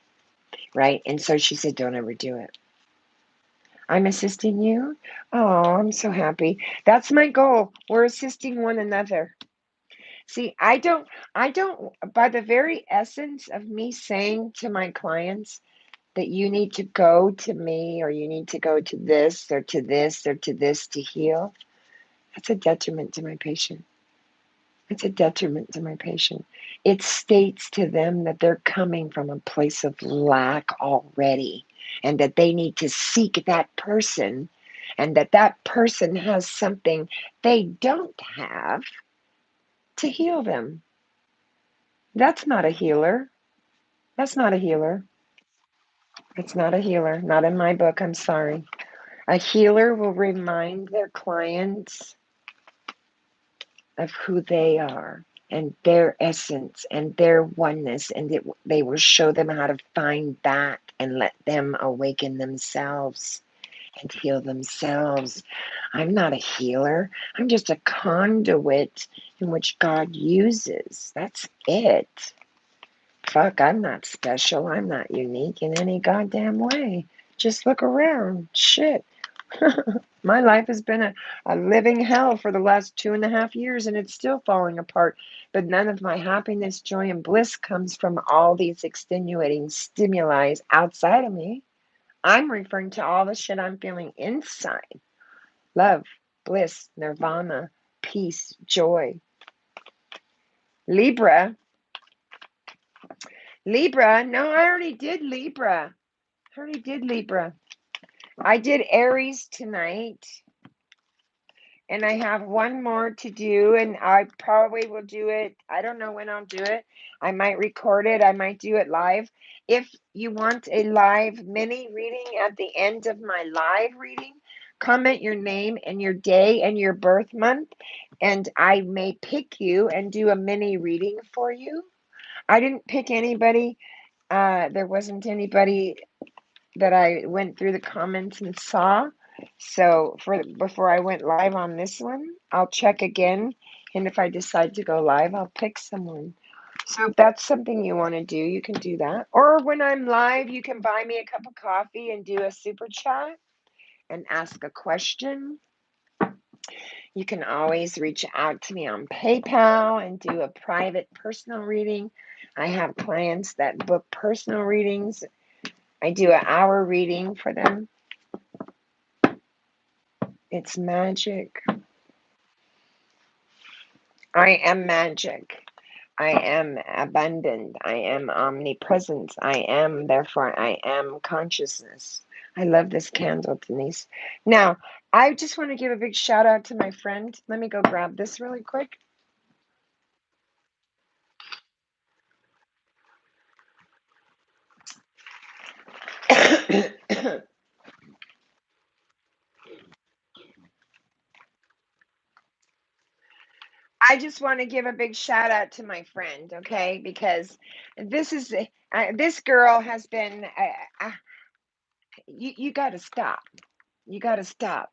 right? And so she said, don't ever do it. I'm assisting you. Oh, I'm so happy. That's my goal. We're assisting one another. See, I don't, by the very essence of me saying to my clients that you need to go to me or you need to go to this or to this or to this to heal, that's a detriment to my patient. It's a detriment to my patient. It states to them that they're coming from a place of lack already and that they need to seek that person and that that person has something they don't have to heal them. That's not a healer. That's not a healer. It's not a healer. Not in my book. I'm sorry. A healer will remind their clients of who they are and their essence and their oneness, and they will show them how to find that and let them awaken themselves and heal themselves. I'm not a healer. I'm just a conduit in which God uses. That's it. Fuck, I'm not special. I'm not unique in any goddamn way. Just look around. Shit. My life has been a living hell for the last 2.5 years and it's still falling apart. But none of my happiness, joy, and bliss comes from all these extenuating stimuli outside of me. I'm referring to all the shit I'm feeling inside: love, bliss, nirvana, peace, joy. Libra. Libra. No, I already did Libra. I did Aries tonight. And I have one more to do, and I probably will do it. I don't know when I'll do it. I might record it. I might do it live. If you want a live mini reading at the end of my live reading, comment your name and your day and your birth month, and I may pick you and do a mini reading for you. I didn't pick anybody. There wasn't anybody that I went through the comments and saw. So before I went live on this one, I'll check again. And if I decide to go live, I'll pick someone. So if that's something you want to do, you can do that. Or when I'm live, you can buy me a cup of coffee and do a super chat and ask a question. You can always reach out to me on PayPal and do a private personal reading. I have clients that book personal readings. I do an hour reading for them. It's magic. I am magic. I am abundant. I am omnipresent. I am, therefore, I am consciousness. I love this candle, Denise. Now, I just want to give a big shout out to my friend. Let me go grab this really quick. I just want to give a big shout out to my friend, okay? Because this girl has been. You got to stop. You got to stop.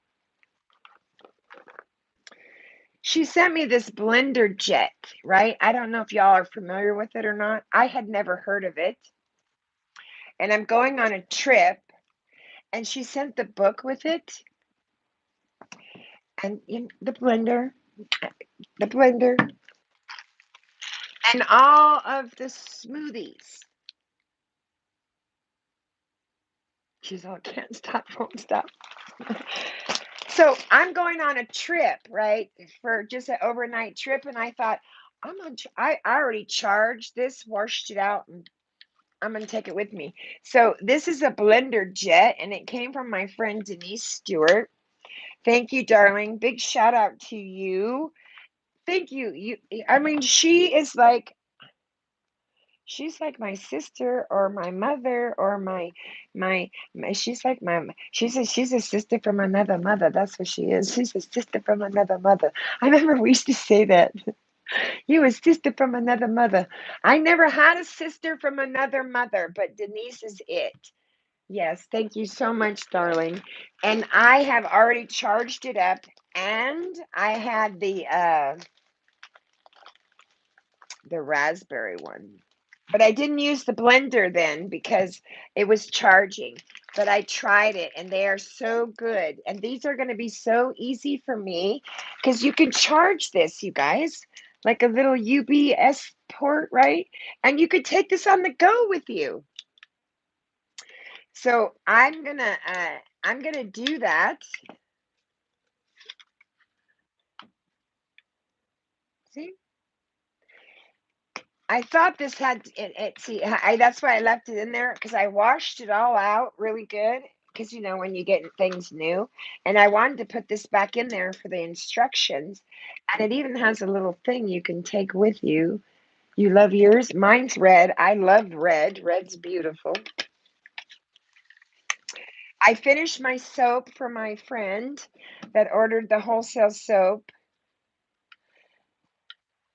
She sent me this blender jet, right? I don't know if y'all are familiar with it or not. I had never heard of it. And I'm going on a trip, and she sent the book with it. And the blender, and all of the smoothies. She's all, can't stop, won't stop. So I'm going on a trip, right, for just an overnight trip, and I thought, I already charged this, washed it out, and I'm going to take it with me. So this is a blender jet, and it came from my friend Denise Stewart. Thank you, darling. Big shout out to you. Thank you. I mean, she's like my sister or my mother or she's a sister from another mother. That's what she is. She's a sister from another mother. I remember we used to say that. You a sister from another mother. I never had a sister from another mother, but Denise is it. Yes, thank you so much, darling. And I have already charged it up, and I had the raspberry one. But I didn't use the blender then because it was charging. But I tried it, and they are so good. And these are going to be so easy for me because you can charge this, you guys, like a little UBS port, right? And you could take this on the go with you. So I'm gonna do that. See, I thought this had it. See, that's why I left it in there because I washed it all out really good. Because when you get things new, and I wanted to put this back in there for the instructions, and it even has a little thing you can take with you. You love yours? Mine's red. I love red. Red's beautiful. I finished my soap for my friend that ordered the wholesale soap.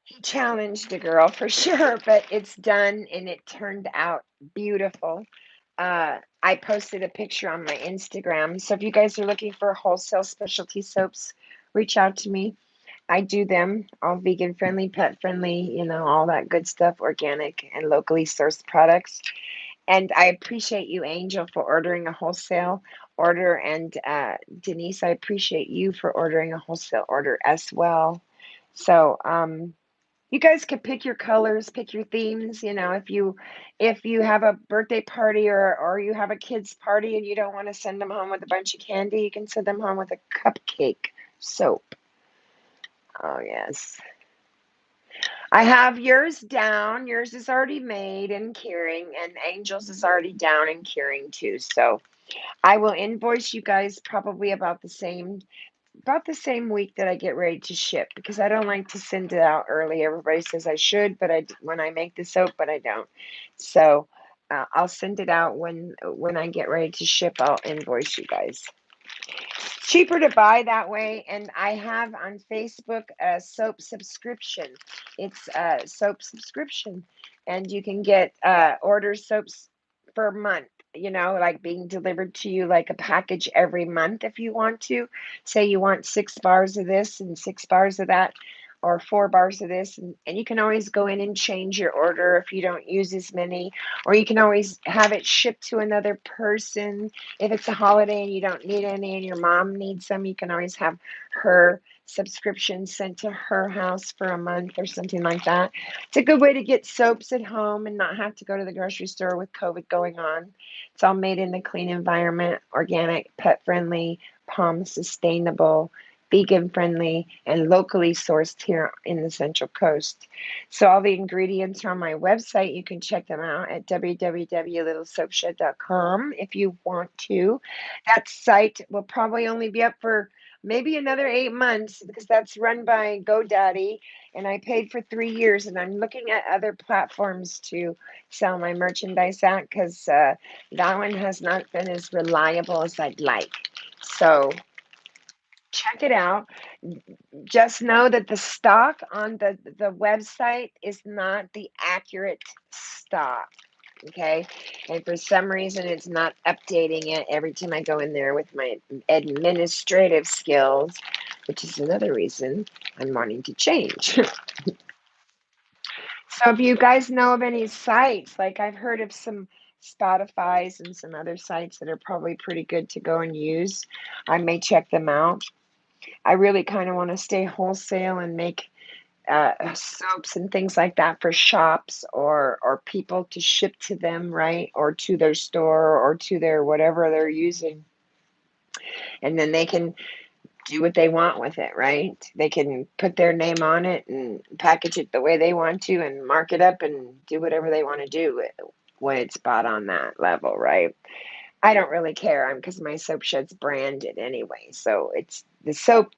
He challenged a girl for sure, but it's done and it turned out beautiful. I posted a picture on my Instagram. So if you guys are looking for wholesale specialty soaps, reach out to me. I do them all vegan friendly, pet friendly, all that good stuff, organic and locally sourced products. And I appreciate you, Angel, for ordering a wholesale order. And Denise, I appreciate you for ordering a wholesale order as well. So, you guys could pick your colors, pick your themes. If you have a birthday party or you have a kid's party and you don't want to send them home with a bunch of candy, you can send them home with a cupcake soap. Oh, yes. I have yours down. Yours is already made and curing, and Angel's is already down and curing too. So I will invoice you guys probably about the same week that I get ready to ship, because I don't like to send it out early. Everybody says I should, but when I make the soap, but I don't. So I'll send it out when I get ready to ship. I'll invoice you guys. Cheaper to buy that way, and I have on Facebook a soap subscription. It's a soap subscription, and you can get order soaps for a month, like being delivered to you like a package every month. If you want to say you want 6 bars of this and 6 bars of that, or 4 bars of this, and you can always go in and change your order if you don't use as many, or you can always have it shipped to another person. If it's a holiday and you don't need any and your mom needs some, you can always have her subscription sent to her house for a month or something like that. It's a good way to get soaps at home and not have to go to the grocery store with COVID going on. It's all made in a clean environment, organic, pet friendly, palm sustainable, vegan friendly, and locally sourced here in the Central Coast. So all the ingredients are on my website. You can check them out at www.littlesoapshed.com if you want to. That site will probably only be up for maybe another 8 months because that's run by GoDaddy, and I paid for 3 years, and I'm looking at other platforms to sell my merchandise at because that one has not been as reliable as I'd like. So check it out. Just know that the stock on the website is not the accurate stock. Okay. And for some reason, it's not updating it every time I go in there with my administrative skills. which is another reason I'm wanting to change. So if you guys know of any sites, like I've heard of some Spotify's and some other sites that are probably pretty good to go and use, I may check them out. I really kind of want to stay wholesale and make soaps and things like that for shops or people to ship to them, right? Or to their store or to their whatever they're using. And then they can do what they want with it, right? They can put their name on it and package it the way they want to and mark it up and do whatever they want to do when it's bought on that level, right? I don't really care because my soap shed's branded anyway. So it's the soap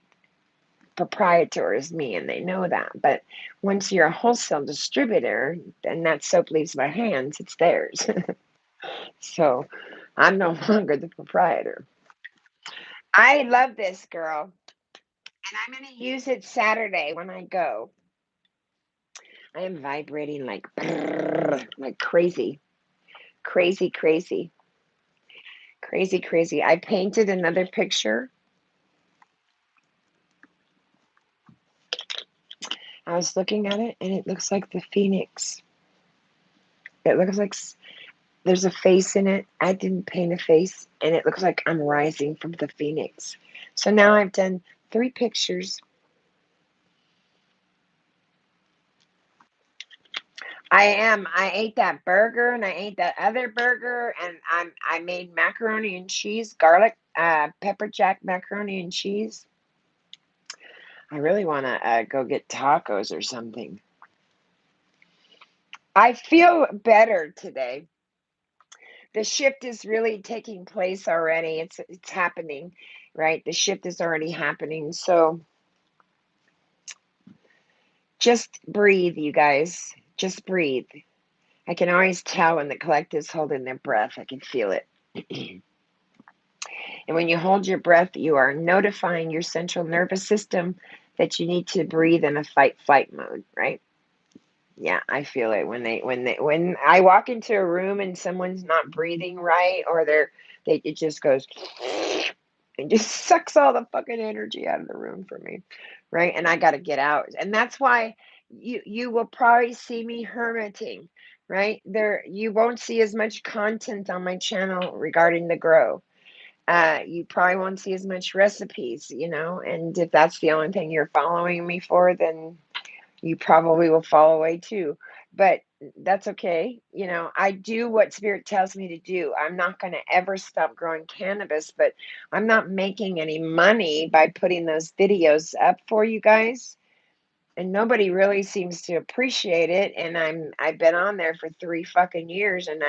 proprietor is me and they know that. But once you're a wholesale distributor and that soap leaves my hands, it's theirs. So I'm no longer the proprietor. I love this girl. And I'm going to use it Saturday when I go. I am vibrating like brrr, like crazy, crazy, crazy, crazy, crazy. I painted another picture. I was looking at it and it looks like the phoenix. It looks like there's a face in it. I didn't paint a face and it looks like I'm rising from the phoenix. So now I've done 3 pictures. I am. I ate that burger and I ate that other burger and I made macaroni and cheese, garlic, pepper jack macaroni and cheese. I really want to go get tacos or something. I feel better today. The shift is really taking place already. It's happening, right? The shift is already happening. So just breathe, you guys. Just breathe. I can always tell when the collective's holding their breath. I can feel it. And when you hold your breath, you are notifying your central nervous system that you need to breathe in a fight flight mode, right? Yeah, I feel it when I walk into a room and someone's not breathing right or it just goes and just sucks all the fucking energy out of the room for me, right? And I got to get out. And that's why you will probably see me hermiting, right? There you won't see as much content on my channel regarding the grow. You probably won't see as much recipes, and if that's the only thing you're following me for, then you probably will fall away too. But that's okay. I do what spirit tells me to do. I'm not going to ever stop growing cannabis, but I'm not making any money by putting those videos up for you guys. And nobody really seems to appreciate it. And I've been on there for 3 fucking years and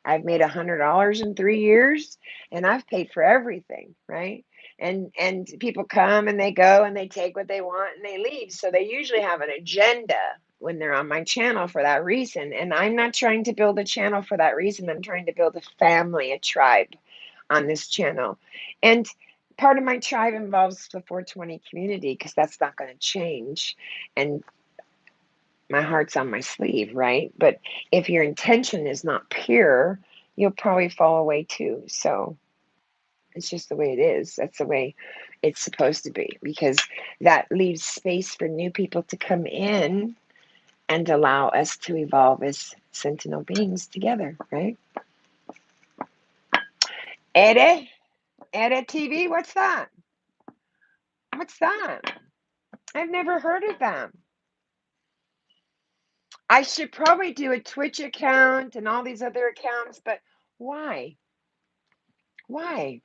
I've made $100 in 3 years and I've paid for everything, right? And people come and they go and they take what they want and they leave. So they usually have an agenda when they're on my channel for that reason. And I'm not trying to build a channel for that reason. I'm trying to build a family, a tribe on this channel. And part of my tribe involves the 420 community because that's not going to change. And my heart's on my sleeve, right? But if your intention is not pure, you'll probably fall away too. So it's just the way it is. That's the way it's supposed to be because that leaves space for new people to come in and allow us to evolve as sentinel beings together, right? Ere TV, what's that? What's that? I've never heard of them. I should probably do a Twitch account and all these other accounts, but why? Why?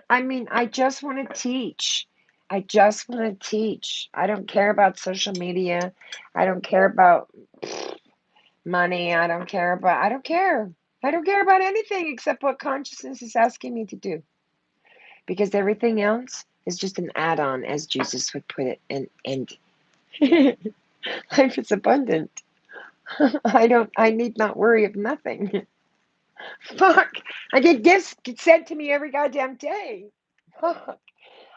I mean, I just want to teach. I just want to teach. I don't care about social media. I don't care about money. I don't care. I don't care. I don't care about anything except what consciousness is asking me to do. Because everything else is just an add-on, as Jesus would put it. And life is abundant. I need not worry of nothing. Fuck. I get gifts sent to me every goddamn day. Fuck.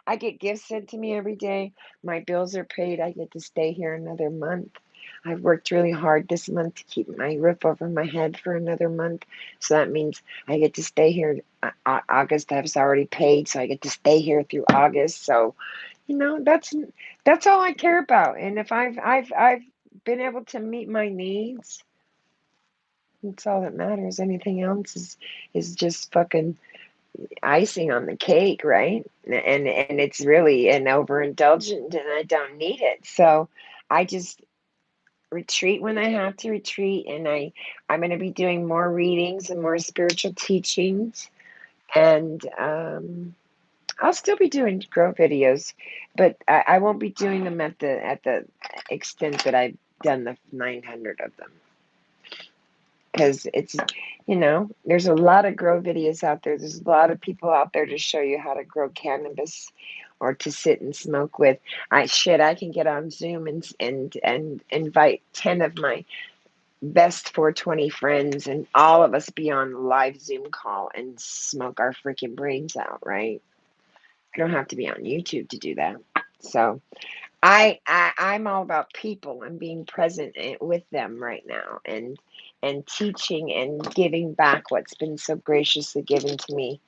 I get gifts sent to me every day. My bills are paid. I get to stay here another month. I've worked really hard this month to keep my roof over my head for another month. So that means I get to stay here. August I was already paid, so I get to stay here through August. So, that's all I care about. And if I've been able to meet my needs, that's all that matters. Anything else is just fucking icing on the cake, right? And it's really an overindulgent, and I don't need it. So I just retreat when I have to retreat, and I'm going to be doing more readings and more spiritual teachings, and I'll still be doing grow videos, but I won't be doing them at the extent that I've done the 900 of them, because there's a lot of grow videos out there. There's a lot of people out there to show you how to grow cannabis or to sit and smoke with. I can get on Zoom and invite 10 of my best 420 friends and all of us be on live Zoom call and smoke our freaking brains out, right? I don't have to be on YouTube to do that. So I'm all about people and being present with them right now, and teaching and giving back what's been so graciously given to me.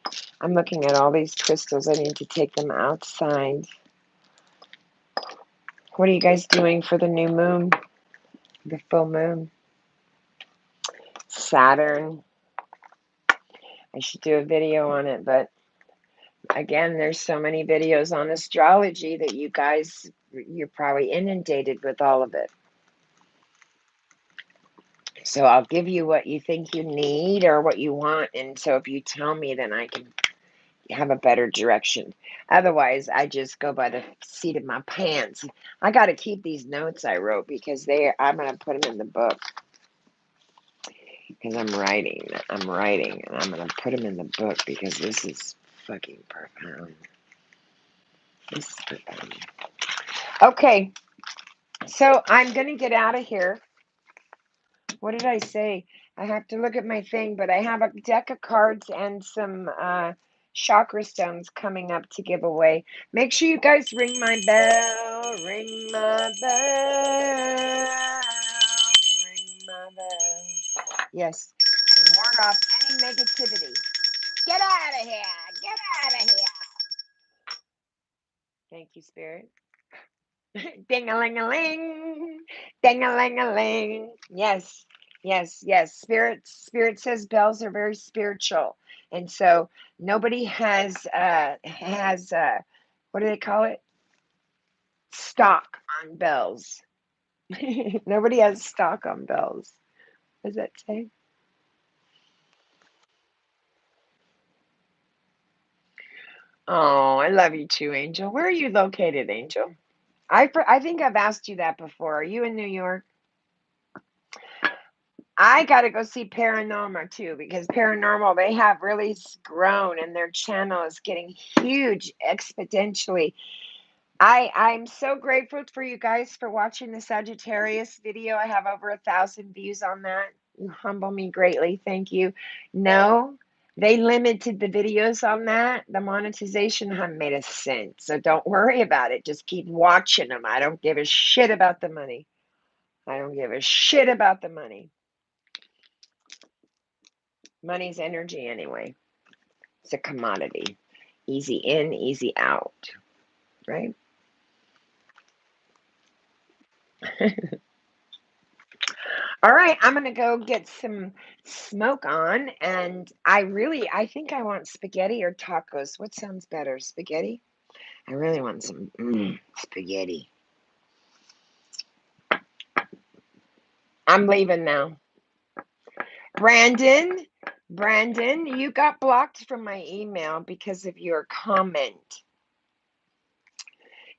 I'm looking at all these crystals. I need to take them outside. What are you guys doing for the new moon, the full moon? Saturn. I should do a video on it, but again, there's so many videos on astrology that you're probably inundated with all of it. So I'll give you what you think you need or what you want, and so if you tell me, then I can have a better direction. Otherwise, I just go by the seat of my pants. I got to keep these notes I wrote because I'm going to put them in the book, because I'm writing, and I'm going to put them in the book because this is fucking profound. This is profound. Okay, so I'm going to get out of here. What did I say? I have to look at my thing, but I have a deck of cards and some chakra stones coming up to give away. Make sure you guys ring my bell, ring my bell, ring my bell. Yes, and ward off any negativity. Get out of here! Get out of here! Thank you, Spirit. Ding-a-ling-a-ling, ding-a-ling-a-ling. Yes, yes, yes. Spirit says bells are very spiritual, and so nobody has what do they call it? Stock on bells. Nobody has stock on bells. What does that say? Oh, I love you too, Angel. Where are you located, Angel? I think I've asked you that before. Are you in New York? I got to go see Paranormal too, because Paranormal, they have really grown and their channel is getting huge exponentially. I'm so grateful for you guys for watching the Sagittarius video. I have over 1,000 views on that. You humble me greatly. Thank you. No, they limited the videos on that. The monetization haven't made a cent. So don't worry about it. Just keep watching them. I don't give a shit about the money. I don't give a shit about the money. Money's energy anyway. It's a commodity. Easy in, easy out, right? All right, I'm going to go get some smoke on. And I think I want spaghetti or tacos. What sounds better? Spaghetti? I really want some spaghetti. I'm leaving now. Brandon, you got blocked from my email because of your comment.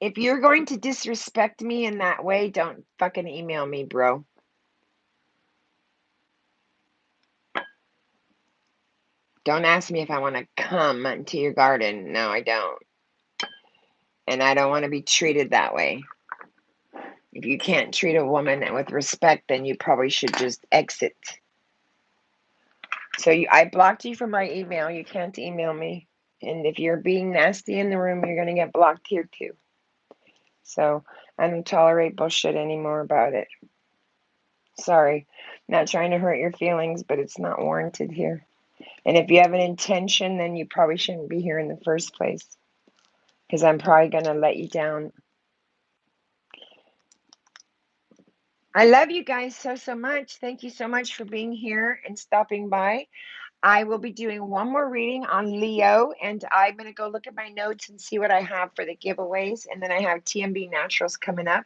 If you're going to disrespect me in that way, don't fucking email me, bro. Don't ask me if I want to come into your garden. No, I don't. And I don't want to be treated that way. If you can't treat a woman with respect, then you probably should just exit. So I blocked you from my email. You can't email me. And if you're being nasty in the room, you're going to get blocked here too. So I don't tolerate bullshit anymore about it. Sorry, not trying to hurt your feelings, but it's not warranted here. And if you have an intention, then you probably shouldn't be here in the first place, because I'm probably going to let you down. I love you guys so, so much. Thank you so much for being here and stopping by. I will be doing one more reading on Leo, and I'm going to go look at my notes and see what I have for the giveaways. And then I have TMB Naturals coming up.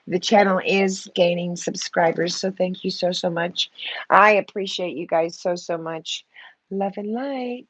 The channel is gaining subscribers, so thank you so, so much. I appreciate you guys so, so much. Love and light.